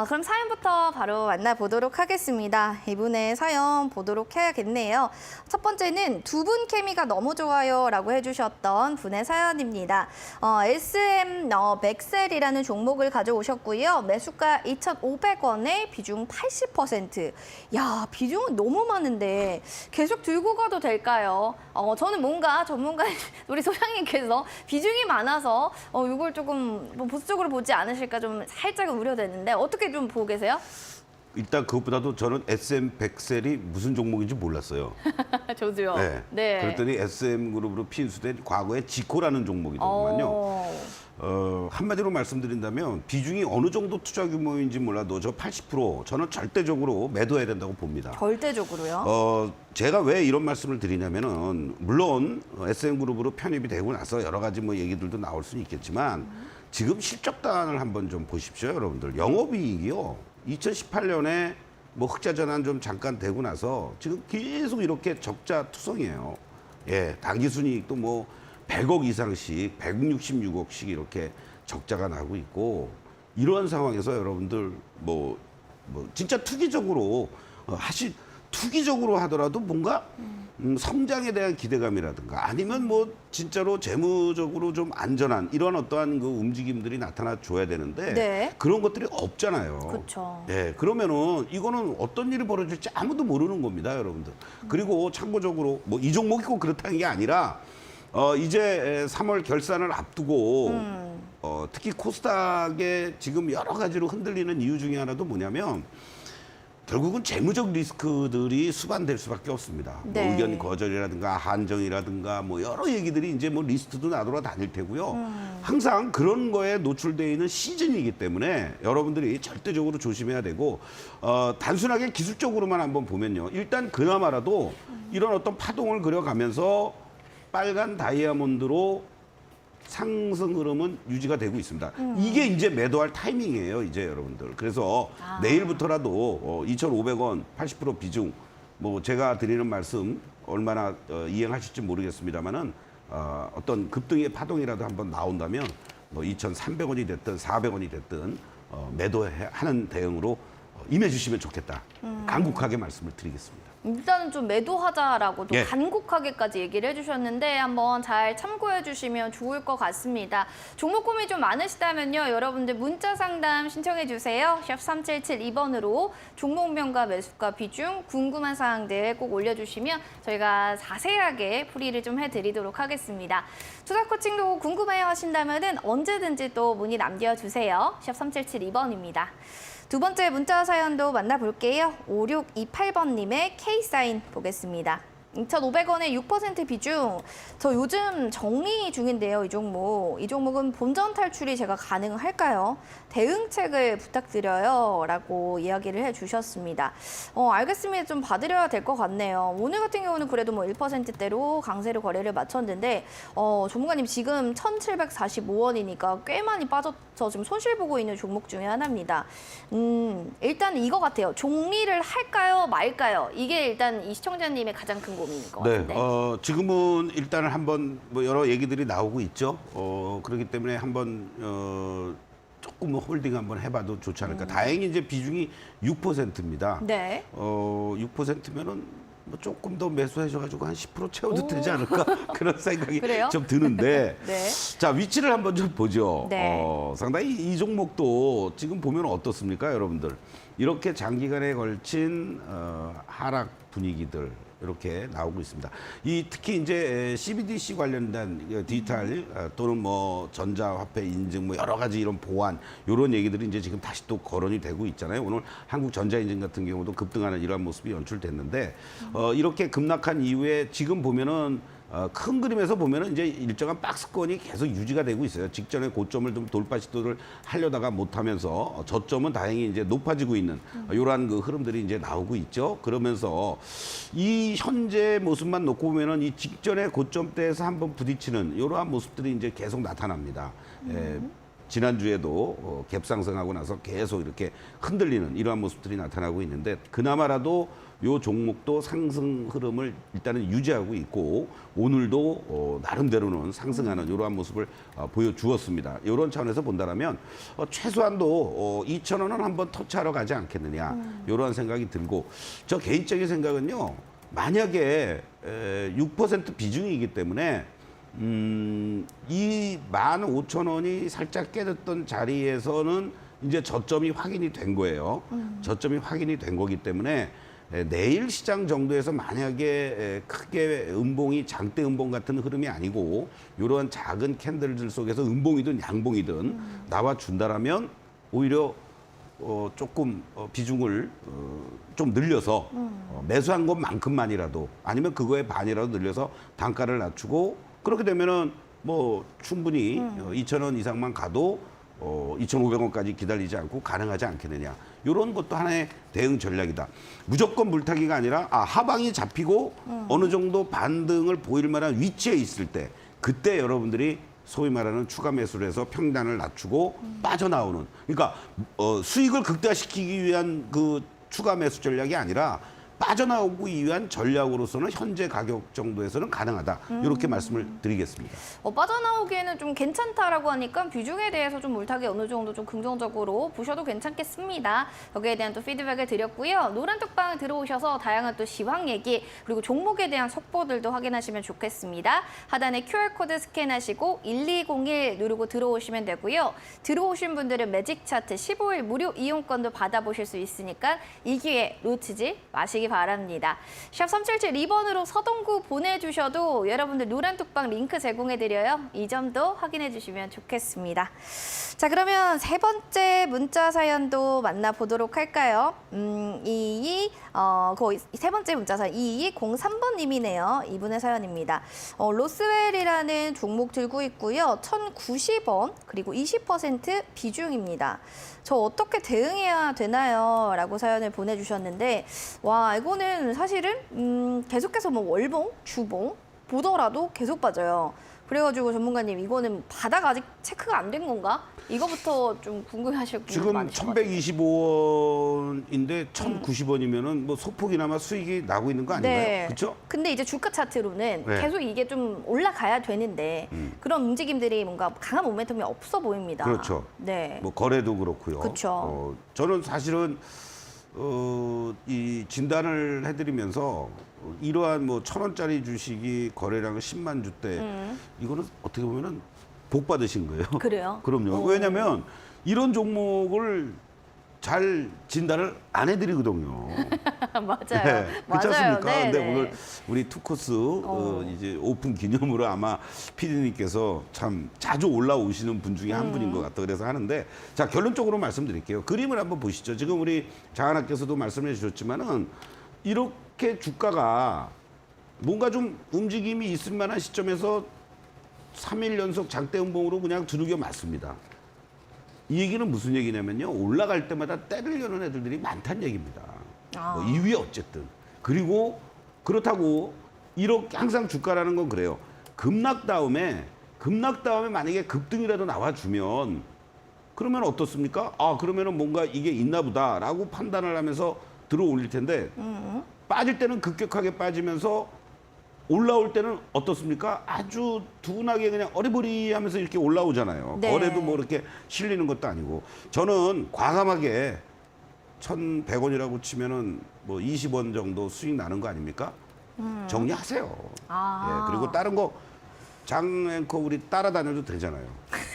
[SPEAKER 1] 그럼 사연부터 바로 만나보도록 하겠습니다. 이분의 사연 보도록 해야겠네요. 첫 번째는 두 분 케미가 너무 좋아요 라고 해주셨던 분의 사연입니다. SM 백셀이라는 종목을 가져오셨고요. 매수가 2,500원에 비중 80%. 야, 비중은 너무 많은데 계속 들고 가도 될까요? 저는 뭔가 전문가 우리 소장님께서 비중이 많아서 이걸 조금 보수적으로 보지 않으실까 좀 살짝 우려되는데 어떻게 좀 보고 계세요?
[SPEAKER 2] 일단 그것보다도 저는 SM 백셀이 무슨 종목인지 몰랐어요.
[SPEAKER 1] 저도요.
[SPEAKER 2] 네.
[SPEAKER 1] 네.
[SPEAKER 2] 그랬더니 SM그룹으로 피인수된 과거에 지코라는 종목이더군요. 한마디로 말씀드린다면 비중이 어느 정도 투자 규모인지 몰라도 저 80% 저는 절대적으로 매도해야 된다고 봅니다.
[SPEAKER 1] 절대적으로요?
[SPEAKER 2] 제가 왜 이런 말씀을 드리냐면은 물론 SM그룹으로 편입이 되고 나서 여러 가지 뭐 얘기들도 나올 수는 있겠지만 지금 실적단을 한번 좀 보십시오, 여러분들. 영업이익이요. 2018년에 뭐 흑자 전환 좀 잠깐 되고 나서 지금 계속 이렇게 적자 투성이에요. 예, 당기순이익도 뭐 100억 이상씩, 166억씩 이렇게 적자가 나고 있고 이러한 상황에서 여러분들 뭐 뭐 진짜 투기적으로 투기적으로 하더라도 뭔가 성장에 대한 기대감이라든가 아니면 뭐 진짜로 재무적으로 좀 안전한 이런 어떠한 그 움직임들이 나타나 줘야 되는데
[SPEAKER 1] 네.
[SPEAKER 2] 그런 것들이 없잖아요.
[SPEAKER 1] 그렇죠.
[SPEAKER 2] 네, 그러면은 이거는 어떤 일이 벌어질지 아무도 모르는 겁니다, 여러분들. 그리고 참고적으로 뭐 이 종목이 꼭 그렇다는 게 아니라 이제 3월 결산을 앞두고 특히 코스닥에 지금 여러 가지로 흔들리는 이유 중에 하나도 뭐냐면 결국은 재무적 리스크들이 수반될 수밖에 없습니다.
[SPEAKER 1] 네.
[SPEAKER 2] 뭐 의견 거절이라든가 한정이라든가 뭐 여러 얘기들이 이제 뭐 리스트도 나돌아 다닐 테고요. 항상 그런 거에 노출되어 있는 시즌이기 때문에 여러분들이 절대적으로 조심해야 되고 단순하게 기술적으로만 한번 보면요. 일단 그나마라도 이런 어떤 파동을 그려가면서 빨간 다이아몬드로 상승 흐름은 유지가 되고 있습니다. 이게 이제 매도할 타이밍이에요, 이제 여러분들. 그래서 내일부터라도 2,500원 80% 비중, 뭐 제가 드리는 말씀 얼마나 이행하실지 모르겠습니다만은 어떤 급등의 파동이라도 한번 나온다면 뭐 2,300원이 됐든 400원이 됐든 매도하는 대응으로 임해주시면 좋겠다. 간곡하게 말씀을 드리겠습니다.
[SPEAKER 1] 일단은 좀 매도하자라고 또
[SPEAKER 2] 예.
[SPEAKER 1] 간곡하게까지 얘기를 해주셨는데 한번 잘 참고해 주시면 좋을 것 같습니다. 종목 고민 좀 많으시다면요. 여러분들 문자 상담 신청해 주세요. 샵 3772번으로 종목명과 매수가 비중 궁금한 사항들 꼭 올려주시면 저희가 자세하게 풀이를 좀 해드리도록 하겠습니다. 투자 코칭도 궁금해요 하신다면 언제든지 또 문의 남겨주세요. 샵 3772번입니다. 두 번째 문자 사연도 만나볼게요. 5628번님의 K사인 보겠습니다. 2,500원의 6% 비중. 저 요즘 정리 중인데요, 이 종목. 이 종목은 본전 탈출이 제가 가능할까요? 대응책을 부탁드려요. 라고 이야기를 해주셨습니다. 알겠습니다. 좀 봐드려야 될 것 같네요. 오늘 같은 경우는 그래도 뭐 1%대로 강세로 거래를 마쳤는데, 전문가님 지금 1,745원이니까 꽤 많이 빠져서 지금 손실 보고 있는 종목 중에 하나입니다. 일단 이거 같아요. 정리를 할까요, 말까요? 이게 일단 이 시청자님의 가장 큰 고민일 것 같은데.
[SPEAKER 2] 지금은 일단은 한번 뭐 여러 얘기들이 나오고 있죠. 그렇기 때문에 한번 조금 홀딩 한번 해봐도 좋지 않을까. 다행히 이제 비중이 6%입니다.
[SPEAKER 1] 네.
[SPEAKER 2] 6%면은 뭐 조금 더 매수하셔가지고 한 10% 채워도 되지 않을까 그런 생각이
[SPEAKER 1] 그래요?
[SPEAKER 2] 좀 드는데.
[SPEAKER 1] 네.
[SPEAKER 2] 자, 위치를 한번 좀 보죠.
[SPEAKER 1] 네.
[SPEAKER 2] 상당히 이 종목도 지금 보면 어떻습니까, 여러분들? 이렇게 장기간에 걸친 하락 분위기들. 이렇게 나오고 있습니다. 특히 이제 CBDC 관련된 디지털 또는 뭐 전자화폐 인증 뭐 여러 가지 이런 보안 이런 얘기들이 이제 지금 다시 또 거론이 되고 있잖아요. 오늘 한국전자인증 같은 경우도 급등하는 이러한 모습이 연출됐는데 이렇게 급락한 이후에 지금 보면은 큰 그림에서 보면은 이제 일정한 박스권이 계속 유지가 되고 있어요. 직전에 고점을 좀 돌파 시도를 하려다가 못하면서 저점은 다행히 이제 높아지고 있는 이러한 그 흐름들이 이제 나오고 있죠. 그러면서 이 현재 모습만 놓고 보면은 이 직전에 고점대에서 한번 부딪히는 이러한 모습들이 이제 계속 나타납니다. 지난주에도 갭 상승하고 나서 계속 이렇게 흔들리는 이러한 모습들이 나타나고 있는데 그나마라도 요 종목도 상승 흐름을 일단은 유지하고 있고 오늘도 나름대로는 상승하는 이러한 모습을 보여주었습니다. 이런 차원에서 본다면 최소한도 2,000원은 한번 터치하러 가지 않겠느냐 이러한 생각이 들고 저 개인적인 생각은요. 만약에 6% 비중이기 때문에 이 15,000원이 살짝 깨졌던 자리에서는 이제 저점이 확인이 된 거예요. 저점이 확인이 된 거기 때문에 내일 시장 정도에서 만약에 크게 음봉이 장대 음봉 같은 흐름이 아니고 이러한 작은 캔들들 속에서 음봉이든 양봉이든 나와준다라면 오히려 조금 비중을 좀 늘려서 매수한 것만큼만이라도 아니면 그거의 반이라도 늘려서 단가를 낮추고 그렇게 되면은 뭐 충분히 2,000원 이상만 가도 2,500원까지 기다리지 않고 가능하지 않겠느냐. 이런 것도 하나의 대응 전략이다. 무조건 물타기가 아니라 하방이 잡히고 어느 정도 반등을 보일 만한 위치에 있을 때 그때 여러분들이 소위 말하는 추가 매수를 해서 평단을 낮추고 빠져나오는 그러니까 수익을 극대화시키기 위한 그 추가 매수 전략이 아니라 빠져나오기 위한 전략으로서는 현재 가격 정도에서는 가능하다. 이렇게 말씀을 드리겠습니다.
[SPEAKER 1] 빠져나오기에는 좀 괜찮다라고 하니까 비중에 대해서 좀 물타기 어느 정도 좀 긍정적으로 보셔도 괜찮겠습니다. 여기에 대한 또 피드백을 드렸고요. 노란톡방 들어오셔서 다양한 또 시황 얘기 그리고 종목에 대한 속보들도 확인하시면 좋겠습니다. 하단에 QR코드 스캔하시고 1201 누르고 들어오시면 되고요. 들어오신 분들은 매직 차트 15일 무료 이용권도 받아보실 수 있으니까 이 기회 놓치지 마시기 바랍니다. 샵 377 2번으로 서동구 보내주셔도 여러분들 노란톡방 링크 제공해드려요. 이 점도 확인해주시면 좋겠습니다. 자, 그러면 세 번째 문자 사연도 만나보도록 할까요? 세 번째 문자 사연 2203번님이네요. 이분의 사연입니다. 로스웰이라는 종목 들고 있고요. 1,090원 그리고 20% 비중입니다. 저 어떻게 대응해야 되나요? 라고 사연을 보내주셨는데 와 이거는 사실은 계속해서 뭐 월봉, 주봉 보더라도 계속 빠져요. 그래가지고 전문가님 이거는 바닥 아직 체크가 안 된 건가? 이거부터 좀 궁금해하실 분들
[SPEAKER 2] 지금
[SPEAKER 1] 많으실 것 같아요.
[SPEAKER 2] 1,125원인데 1,090원이면은 뭐 소폭이나마 수익이 나고 있는 거 아닌가요?
[SPEAKER 1] 네.
[SPEAKER 2] 그렇죠?
[SPEAKER 1] 근데 이제 주가 차트로는
[SPEAKER 2] 네.
[SPEAKER 1] 계속 이게 좀 올라가야 되는데 그런 움직임들이 뭔가 강한 모멘텀이 없어 보입니다.
[SPEAKER 2] 그렇죠.
[SPEAKER 1] 네.
[SPEAKER 2] 뭐 거래도 그렇고요.
[SPEAKER 1] 그쵸.
[SPEAKER 2] 저는 사실은 이 진단을 해드리면서 이러한 뭐 1,000원짜리 주식이 거래량을 10만 주대 이거는 어떻게 보면은 복 받으신 거예요.
[SPEAKER 1] 그래요?
[SPEAKER 2] 그럼요.
[SPEAKER 1] 오.
[SPEAKER 2] 왜냐하면 이런 종목을 잘 진단을 안 해드리거든요.
[SPEAKER 1] 맞아요.
[SPEAKER 2] 네, 그렇지
[SPEAKER 1] 맞아요.
[SPEAKER 2] 않습니까?
[SPEAKER 1] 네,
[SPEAKER 2] 근데
[SPEAKER 1] 네.
[SPEAKER 2] 오늘 우리 투코스 이제 오픈 기념으로 아마 PD님께서 참 자주 올라오시는 분 중에 한 분인 것 같다 그래서 하는데 자 결론적으로 말씀드릴게요. 그림을 한번 보시죠. 지금 우리 장하나께서도 말씀해 주셨지만은 이렇게 주가가 뭔가 좀 움직임이 있을 만한 시점에서 3일 연속 장대 음봉으로 그냥 두들겨 맞습니다. 이 얘기는 무슨 얘기냐면요. 올라갈 때마다 때를 여는 애들이 많다는 얘기입니다. 뭐 이유에 어쨌든. 그리고 그렇다고 이렇게 항상 주가라는 건 그래요. 급락 다음에 만약에 급등이라도 나와주면 그러면 어떻습니까? 아 그러면은 뭔가 이게 있나 보다라고 판단을 하면서 들어 올릴 텐데 빠질 때는 급격하게 빠지면서 올라올 때는 어떻습니까? 아주 둔하게 그냥 어리버리하면서 이렇게 올라오잖아요.
[SPEAKER 1] 네.
[SPEAKER 2] 거래도 뭐 이렇게 실리는 것도 아니고 저는 과감하게 1,100원이라고 치면은 뭐 20원 정도 수익 나는 거 아닙니까? 정리하세요.
[SPEAKER 1] 아.
[SPEAKER 2] 예, 그리고 다른 거 장 앵커 우리 따라다녀도 되잖아요.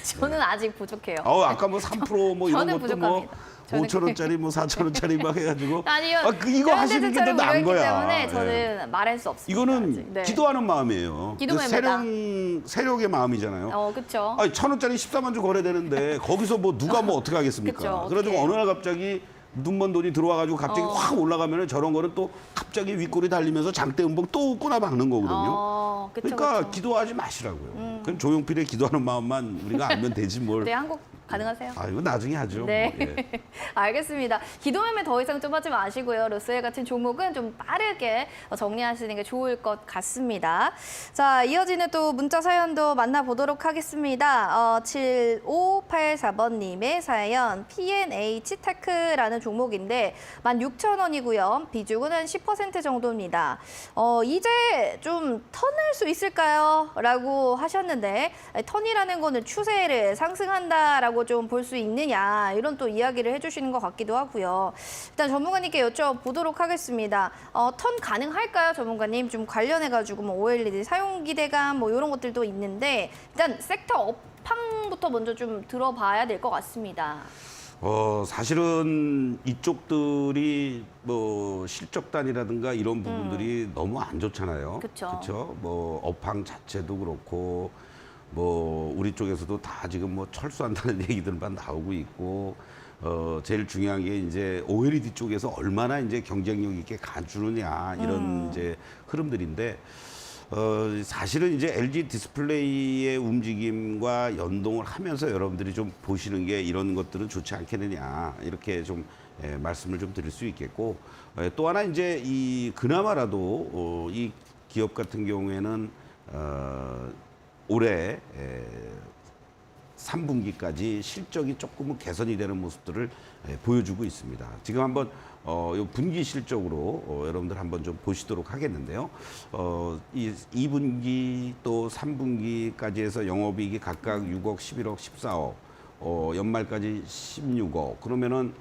[SPEAKER 1] 저는 아직 부족해요.
[SPEAKER 2] 아까 뭐 3%뭐 이런
[SPEAKER 1] 저는
[SPEAKER 2] 것도 뭐
[SPEAKER 1] 부족합니다. 저는
[SPEAKER 2] 5,000원짜리 뭐 4,000원짜리 막 해가지고
[SPEAKER 1] 아니요.
[SPEAKER 2] 이거 하시는 게 더 나은 거야.
[SPEAKER 1] 때문에
[SPEAKER 2] 예.
[SPEAKER 1] 저는 말할 수 없습니다.
[SPEAKER 2] 이거는
[SPEAKER 1] 아직. 네.
[SPEAKER 2] 기도하는 마음이에요.
[SPEAKER 1] 기도입니다.
[SPEAKER 2] 세력의 마음이잖아요.
[SPEAKER 1] 그렇죠.
[SPEAKER 2] 아니 1,000원짜리 14만 주 거래되는데 거기서 뭐 누가 뭐 어떻게 하겠습니까?
[SPEAKER 1] 그쵸,
[SPEAKER 2] 그래가지고
[SPEAKER 1] 어떡해.
[SPEAKER 2] 어느 날 갑자기 눈먼 돈이 들어와가지고 갑자기 확 올라가면은 저런 거는 또 갑자기 윗골이 달리면서 장대 음봉 또 꼬나박는 거거든요.
[SPEAKER 1] 그쵸,
[SPEAKER 2] 그러니까
[SPEAKER 1] 그쵸.
[SPEAKER 2] 기도하지 마시라고요. 그럼 조용필의 기도하는 마음만 우리가 알면 되지 뭘.
[SPEAKER 1] 네, 한곡 가능하세요?
[SPEAKER 2] 이거 나중에 하죠.
[SPEAKER 1] 네.
[SPEAKER 2] 뭐, 예.
[SPEAKER 1] 알겠습니다. 기도하면 더 이상 좀 하지 마시고요. 로스웰 같은 종목은 좀 빠르게 정리하시는 게 좋을 것 같습니다. 자, 이어지는 또 문자 사연도 만나보도록 하겠습니다. 7584번님의 사연, P&H 테크라는 종목인데 16,000원이고요. 비중은 한 10% 정도입니다. 이제 좀 턴할 수 있을까요? 라고 하셨는데 턴이라는 거는 추세를 상승한다라고 좀 볼 수 있느냐 이런 또 이야기를 해주시는 것 같기도 하고요. 일단 전문가님께 여쭤보도록 하겠습니다. 턴 가능할까요, 전문가님? 좀 관련해가지고 뭐 OLED 사용 기대감 뭐 이런 것들도 있는데 일단 섹터 업황부터 먼저 좀 들어봐야 될 것 같습니다.
[SPEAKER 2] 사실은 이쪽들이 뭐 실적단이라든가 이런 부분들이 너무 안 좋잖아요.
[SPEAKER 1] 그쵸.
[SPEAKER 2] 그렇죠. 뭐 업황 자체도 그렇고 뭐 우리 쪽에서도 다 지금 뭐 철수한다는 얘기들만 나오고 있고 제일 중요한 게 이제 OLED 쪽에서 얼마나 이제 경쟁력 있게 가주느냐 이런 이제 흐름들인데 사실은 이제 LG 디스플레이의 움직임과 연동을 하면서 여러분들이 좀 보시는 게 이런 것들은 좋지 않겠느냐 이렇게 좀 말씀을 좀 드릴 수 있겠고 또 하나 이제 이 그나마라도 이 기업 같은 경우에는 올해 3분기까지 실적이 조금은 개선이 되는 모습들을 보여주고 있습니다. 지금 한번 요 분기 실적으로 여러분들 한번 좀 보시도록 하겠는데요. 이 2분기 또 3분기까지 해서 영업이익이 각각 6억, 11억, 14억, 연말까지 16억. 그러면은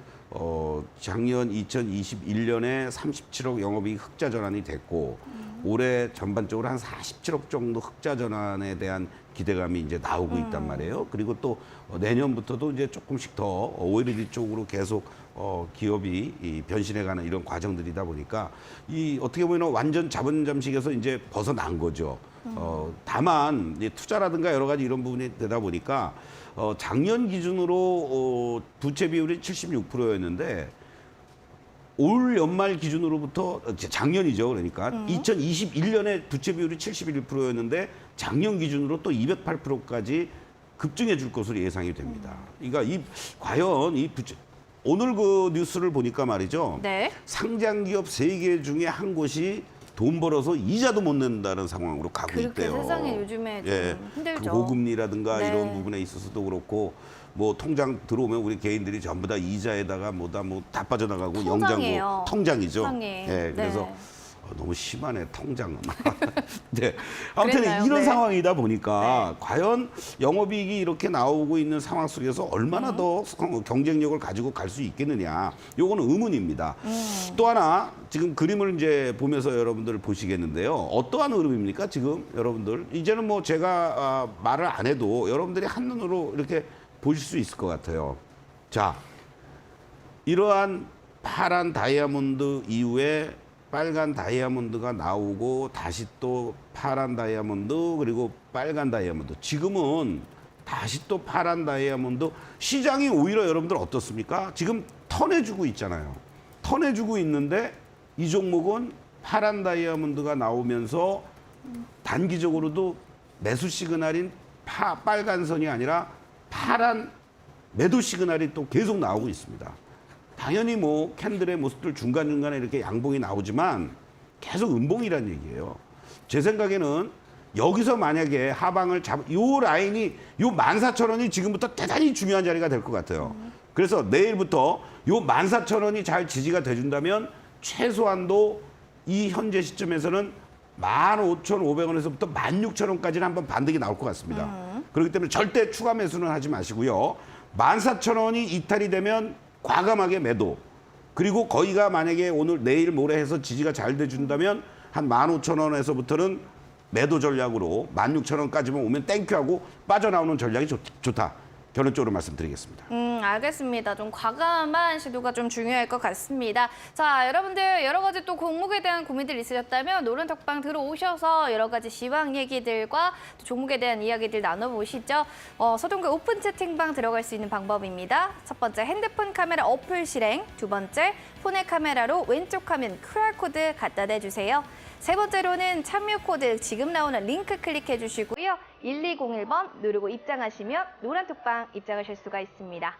[SPEAKER 2] 작년 2021년에 37억 영업이익 흑자 전환이 됐고 올해 전반적으로 한 47억 정도 흑자 전환에 대한 기대감이 이제 나오고 있단 말이에요. 그리고 또 내년부터도 이제 조금씩 더 OECD 쪽으로 계속 기업이 변신해가는 이런 과정들이다 보니까 이 어떻게 보면 완전 자본 잠식에서 이제 벗어난 거죠. 다만 이제 투자라든가 여러 가지 이런 부분이 되다 보니까 작년 기준으로 부채 비율이 76%였는데 올 연말 기준으로부터 작년이죠. 그러니까 2021년에 부채 비율이 71%였는데 작년 기준으로 또 208%까지 급증해 줄 것으로 예상이 됩니다. 그러니까 과연 이 부채 오늘 그 뉴스를 보니까 말이죠.
[SPEAKER 1] 네.
[SPEAKER 2] 상장 기업 3개 중에 한 곳이 돈 벌어서 이자도 못 낸다는 상황으로 가고
[SPEAKER 1] 그렇게
[SPEAKER 2] 있대요.
[SPEAKER 1] 세상에 요즘에 좀 힘들죠.
[SPEAKER 2] 그 고금리라든가
[SPEAKER 1] 네.
[SPEAKER 2] 이런 부분에 있어서도 그렇고 뭐 통장 들어오면 우리 개인들이 전부 다 이자에다가 뭐 다 빠져나가고
[SPEAKER 1] 통장이에요.
[SPEAKER 2] 영장고 통장이죠.
[SPEAKER 1] 통장이.
[SPEAKER 2] 예, 그래서
[SPEAKER 1] 네.
[SPEAKER 2] 너무 심하네 통장은. 네. 아무튼
[SPEAKER 1] 그랬나요?
[SPEAKER 2] 이런
[SPEAKER 1] 네.
[SPEAKER 2] 상황이다 보니까
[SPEAKER 1] 네.
[SPEAKER 2] 과연 영업이익이 이렇게 나오고 있는 상황 속에서 얼마나 더 경쟁력을 가지고 갈 수 있겠느냐. 요거는 의문입니다. 또 하나 지금 그림을 이제 보면서 여러분들 보시겠는데요. 어떠한 흐름입니까? 지금 여러분들 이제는 뭐 제가 말을 안 해도 여러분들이 한눈으로 이렇게 보실 수 있을 것 같아요. 자, 이러한 파란 다이아몬드 이후에 빨간 다이아몬드가 나오고 다시 또 파란 다이아몬드 그리고 빨간 다이아몬드. 지금은 다시 또 파란 다이아몬드. 시장이 오히려 여러분들 어떻습니까? 지금 턴해주고 있잖아요. 턴해주고 있는데 이 종목은 파란 다이아몬드가 나오면서 단기적으로도 매수 시그널인 빨간 선이 아니라 파란 매도 시그널이 또 계속 나오고 있습니다. 당연히 뭐 캔들의 모습들 중간중간에 이렇게 양봉이 나오지만 계속 음봉이라는 얘기예요. 제 생각에는 여기서 만약에 하방을 요 라인이 요 14,000원이 지금부터 대단히 중요한 자리가 될 것 같아요. 그래서 내일부터 요 14,000원이 잘 지지가 돼준다면 최소한도 이 현재 시점에서는 15,500원에서부터 16,000원까지는 한번 반등이 나올 것 같습니다. 그렇기 때문에 절대 추가 매수는 하지 마시고요. 14,000원이 이탈이 되면 과감하게 매도. 그리고 거기가 만약에 오늘 내일 모레 해서 지지가 잘 돼준다면 한 15,000원에서부터는 매도 전략으로 16,000원까지만 오면 땡큐하고 빠져나오는 전략이 좋다. 결론적으로 말씀드리겠습니다.
[SPEAKER 1] 알겠습니다. 좀 과감한 시도가 좀 중요할 것 같습니다. 자, 여러분들 여러 가지 또 종목에 대한 고민들 있으셨다면 노른톡방 들어오셔서 여러 가지 시황 얘기들과 또 종목에 대한 이야기들 나눠보시죠. 서동구 오픈 채팅방 들어갈 수 있는 방법입니다. 첫 번째, 핸드폰 카메라 어플 실행. 두 번째, 폰의 카메라로 왼쪽 화면 QR코드 갖다 대주세요. 세 번째로는 참여 코드 지금 나오는 링크 클릭해 주시고요. 1201번 누르고 입장하시면 노란톡방 입장하실 수가 있습니다.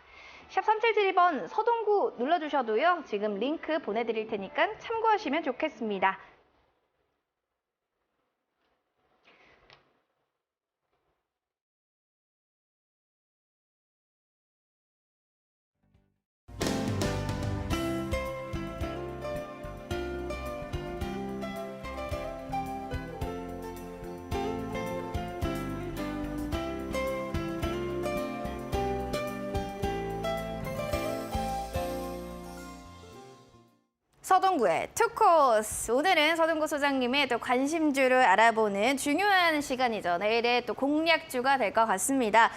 [SPEAKER 1] 샵 3772번 서동구 눌러주셔도요. 지금 링크 보내드릴 테니까 참고하시면 좋겠습니다. 서동구의 투코스. 오늘은 서동구 소장님의 또 관심주를 알아보는 중요한 시간이죠. 내일의 또 공략주가 될 것 같습니다.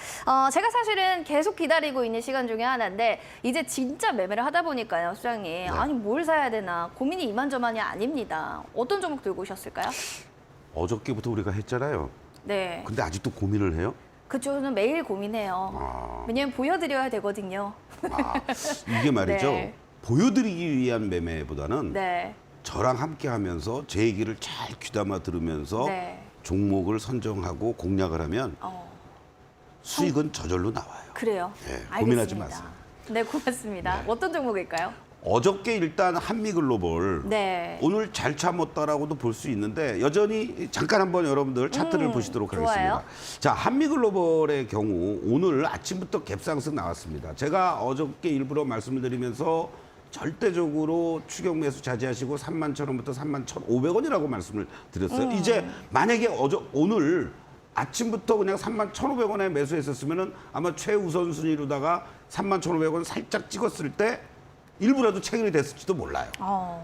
[SPEAKER 1] 제가 사실은 계속 기다리고 있는 시간 중에 하나인데 이제 진짜 매매를 하다 보니까요, 소장님. 아니 뭘 사야 되나 고민이 이만저만이 아닙니다. 어떤 종목 들고 오셨을까요?
[SPEAKER 2] 어저께부터 우리가 했잖아요.
[SPEAKER 1] 네.
[SPEAKER 2] 근데 아직도 고민을 해요?
[SPEAKER 1] 그쪽은 매일 고민해요. 왜냐면 보여드려야 되거든요.
[SPEAKER 2] 이게 말이죠.
[SPEAKER 1] 네.
[SPEAKER 2] 보여드리기 위한 매매보다는
[SPEAKER 1] 네.
[SPEAKER 2] 저랑 함께 하면서 제 얘기를 잘 귀담아 들으면서
[SPEAKER 1] 네.
[SPEAKER 2] 종목을 선정하고 공략을 하면 수익은 저절로 나와요.
[SPEAKER 1] 그래요.
[SPEAKER 2] 네,
[SPEAKER 1] 알겠습니다.
[SPEAKER 2] 고민하지 마세요.
[SPEAKER 1] 네, 고맙습니다.
[SPEAKER 2] 네.
[SPEAKER 1] 어떤 종목일까요?
[SPEAKER 2] 어저께 일단 한미글로벌
[SPEAKER 1] 네.
[SPEAKER 2] 오늘 잘 참았다라고도 볼 수 있는데 여전히 잠깐 한번 여러분들 차트를 보시도록
[SPEAKER 1] 좋아요.
[SPEAKER 2] 하겠습니다. 자, 한미글로벌의 경우 오늘 아침부터 갭상승 나왔습니다. 제가 어저께 일부러 말씀을 드리면서 절대적으로 추격 매수 자제하시고 31,000원부터 31,500원이라고 말씀을 드렸어요. 이제 만약에 오늘 아침부터 그냥 31,500원에 매수했었으면은 아마 최우선 순위로다가 31,500원 살짝 찍었을 때 일부라도 체결이 됐을지도 몰라요.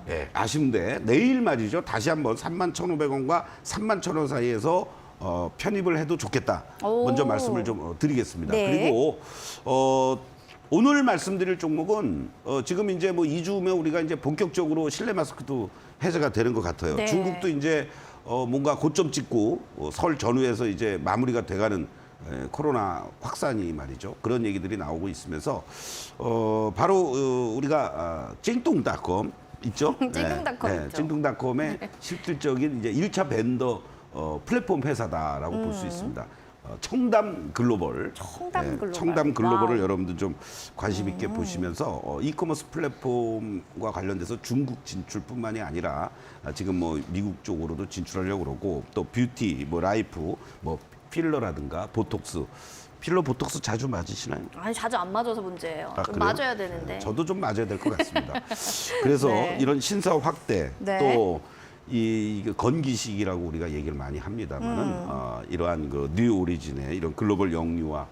[SPEAKER 2] 예, 아쉬운데 내일 말이죠. 다시 한번 31,500원과 31,000원 사이에서 편입을 해도 좋겠다.
[SPEAKER 1] 오.
[SPEAKER 2] 먼저 말씀을 좀 드리겠습니다.
[SPEAKER 1] 네.
[SPEAKER 2] 그리고 오늘 말씀드릴 종목은 지금 이제 뭐 2주 후면 우리가 이제 본격적으로 실내 마스크도 해제가 되는 것 같아요.
[SPEAKER 1] 네.
[SPEAKER 2] 중국도 이제 뭔가 고점 찍고 설 전후에서 이제 마무리가 돼가는 코로나 확산이 말이죠. 그런 얘기들이 나오고 있으면서 바로 우리가 찡뚱닷컴 있죠?
[SPEAKER 1] 찡뚱닷컴 있죠.
[SPEAKER 2] 찡뚱닷컴의 실질적인 이제 1차 벤더 플랫폼 회사다라고 볼 수 있습니다. 청담 글로벌.
[SPEAKER 1] 청담 글로벌.
[SPEAKER 2] 청담 글로벌을
[SPEAKER 1] 와우.
[SPEAKER 2] 여러분들 좀 관심 있게 보시면서 이커머스 플랫폼과 관련돼서 중국 진출뿐만이 아니라 지금 뭐 미국 쪽으로도 진출하려고 그러고 또 뷰티, 뭐 라이프, 뭐 필러라든가 보톡스. 필러 보톡스 자주 맞으시나요?
[SPEAKER 1] 아니 자주 안 맞아서 문제예요. 좀
[SPEAKER 2] 그래요?
[SPEAKER 1] 맞아야 되는데.
[SPEAKER 2] 저도 좀 맞아야 될 것 같습니다. 그래서
[SPEAKER 1] 네.
[SPEAKER 2] 이런 신사 확대
[SPEAKER 1] 네.
[SPEAKER 2] 또 이 건기식이라고 우리가 얘기를 많이 합니다만은 이러한 그 뉴 오리진의 이런 글로벌 영유와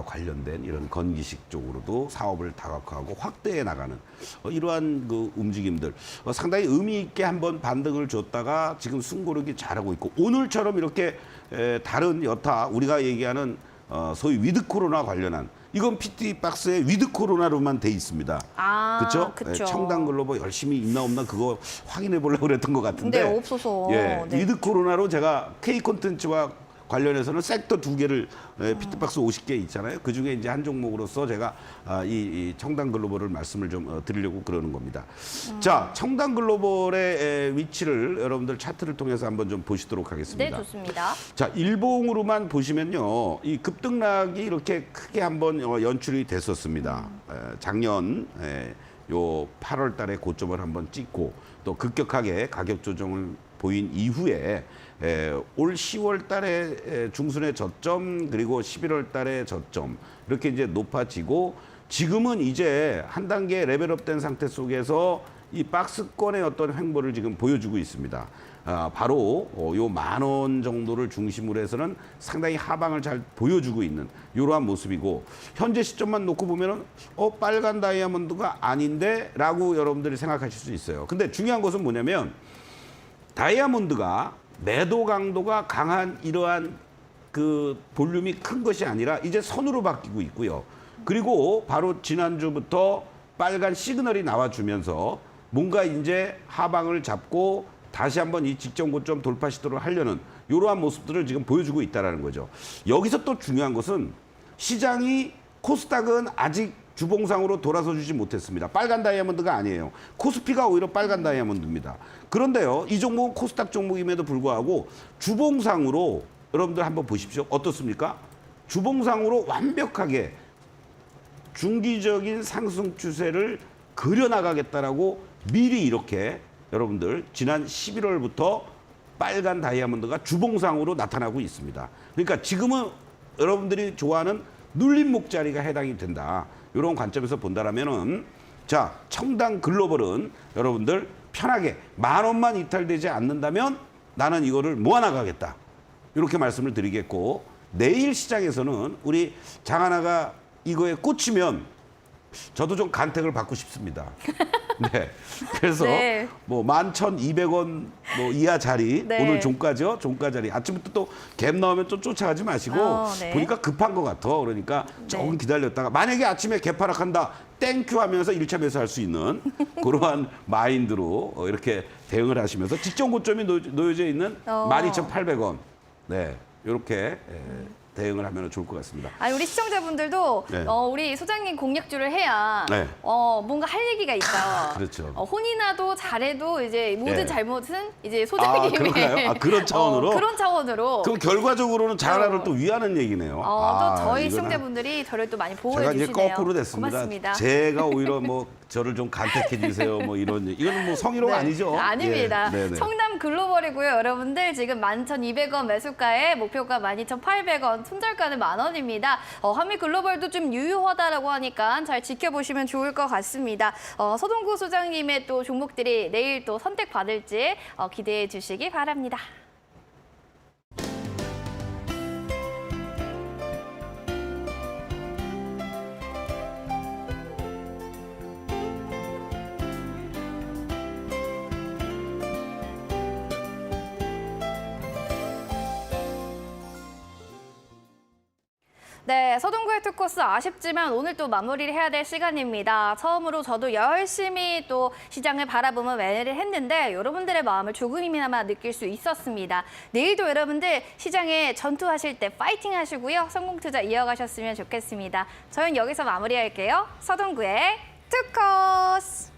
[SPEAKER 2] 관련된 이런 건기식 쪽으로도 사업을 다각화하고 확대해 나가는 이러한 그 움직임들 상당히 의미 있게 한번 반등을 줬다가 지금 숨고르기 잘하고 있고 오늘처럼 이렇게 다른 여타 우리가 얘기하는 소위 위드 코로나 관련한 이건 PT 박스에 위드 코로나로만 돼 있습니다. 그렇죠?
[SPEAKER 1] 그쵸.
[SPEAKER 2] 청담 글로벌 열심히 있나 없나 그거 확인해 보려고 그랬던 것 같은데.
[SPEAKER 1] 근데 없어서.
[SPEAKER 2] 예,
[SPEAKER 1] 네.
[SPEAKER 2] 위드 코로나로 제가 K 콘텐츠와 관련해서는 섹터 2개를 피트박스 50개 있잖아요. 그 중에 이제 한 종목으로서 제가 이 청담 글로벌을 말씀을 좀 드리려고 그러는 겁니다. 자, 청담 글로벌의 위치를 여러분들 차트를 통해서 한번 좀 보시도록 하겠습니다.
[SPEAKER 1] 네, 좋습니다.
[SPEAKER 2] 자, 일봉으로만 보시면요. 이 급등락이 이렇게 크게 한번 연출이 됐었습니다. 작년 요 8월 달에 고점을 한번 찍고 또 급격하게 가격 조정을 보인 이후에 올 10월 달에 중순에 저점 그리고 11월 달에 저점 이렇게 이제 높아지고 지금은 이제 한 단계 레벨업된 상태 속에서 이 박스권의 어떤 횡보를 지금 보여주고 있습니다. 바로 요 10,000원 정도를 중심으로 해서는 상당히 하방을 잘 보여주고 있는 이러한 모습이고 현재 시점만 놓고 보면은 빨간 다이아몬드가 아닌데라고 여러분들이 생각하실 수 있어요. 근데 중요한 것은 뭐냐면 다이아몬드가 매도 강도가 강한 이러한 그 볼륨이 큰 것이 아니라 이제 선으로 바뀌고 있고요. 그리고 바로 지난주부터 빨간 시그널이 나와주면서 뭔가 이제 하방을 잡고 다시 한번 이 직전 고점 돌파 시도를 하려는 이러한 모습들을 지금 보여주고 있다는 거죠. 여기서 또 중요한 것은 시장이 코스닥은 아직 주봉상으로 돌아서 주지 못했습니다. 빨간 다이아몬드가 아니에요. 코스피가 오히려 빨간 다이아몬드입니다. 그런데요, 이 종목은 코스닥 종목임에도 불구하고 주봉상으로 여러분들 한번 보십시오. 어떻습니까? 주봉상으로 완벽하게 중기적인 상승 추세를 그려나가겠다라고 미리 이렇게 여러분들 지난 11월부터 빨간 다이아몬드가 주봉상으로 나타나고 있습니다. 그러니까 지금은 여러분들이 좋아하는 눌림목 자리가 해당이 된다. 이런 관점에서 본다라면은 자, 청담 글로벌은 여러분들 편하게 10,000원만 이탈되지 않는다면 나는 이거를 모아나가겠다. 이렇게 말씀을 드리겠고 내일 시장에서는 우리 장하나가 이거에 꽂히면 저도 좀 간택을 받고 싶습니다. 네. 그래서
[SPEAKER 1] 네.
[SPEAKER 2] 뭐 11,200원 뭐 이하 자리
[SPEAKER 1] 네.
[SPEAKER 2] 오늘 종가죠. 종가 자리. 아침부터 또 갭 나오면 좀 쫓아가지 마시고
[SPEAKER 1] 네.
[SPEAKER 2] 보니까 급한 것 같아. 그러니까 조금 기다렸다가 만약에 아침에 갭 하락한다. 땡큐 하면서 1차 매수할 수 있는 그러한 마인드로 이렇게 대응을 하시면서 직전 고점이 놓여져 있는 12,800원. 네. 이렇게 대응을 하면 좋을 것 같습니다.
[SPEAKER 1] 아니, 우리 시청자분들도
[SPEAKER 2] 네.
[SPEAKER 1] 우리 소장님 공약주를 해야
[SPEAKER 2] 네.
[SPEAKER 1] 뭔가 할 얘기가 있어요.
[SPEAKER 2] 그렇죠.
[SPEAKER 1] 혼이나도 잘해도 이제 모든
[SPEAKER 2] 네.
[SPEAKER 1] 잘못은 이제 소장님의
[SPEAKER 2] 그런가요? 그런 차원으로?
[SPEAKER 1] 그런 차원으로.
[SPEAKER 2] 그럼 결과적으로는 자라를 또 위하는 얘기네요.
[SPEAKER 1] 또 저희
[SPEAKER 2] 이거는
[SPEAKER 1] 시청자분들이 저를 또 많이 보호해
[SPEAKER 2] 제가 이제
[SPEAKER 1] 주시네요.
[SPEAKER 2] 거꾸로 됐습니다.
[SPEAKER 1] 고맙습니다.
[SPEAKER 2] 제가 오히려 뭐 저를 좀 간택해 주세요. 뭐 이런 이거는 뭐 성희롱 아니죠?
[SPEAKER 1] 아닙니다.
[SPEAKER 2] 예, 네네.
[SPEAKER 1] 청담 글로벌이고요. 여러분들 지금 11,200원 매수가에 목표가 12,800원, 손절가는 10,000원입니다. 한미 글로벌도 좀 유효하다라고 하니까 잘 지켜보시면 좋을 것 같습니다. 서동구 소장님의 또 종목들이 내일 또 선택받을지 기대해 주시기 바랍니다. 네, 서동구의 투코스 아쉽지만 오늘 또 마무리를 해야 될 시간입니다. 처음으로 저도 열심히 또 시장을 바라보며 매매를 했는데 여러분들의 마음을 조금이나마 느낄 수 있었습니다. 내일도 여러분들 시장에 전투하실 때 파이팅 하시고요. 성공 투자 이어가셨으면 좋겠습니다. 저희는 여기서 마무리할게요. 서동구의 투코스!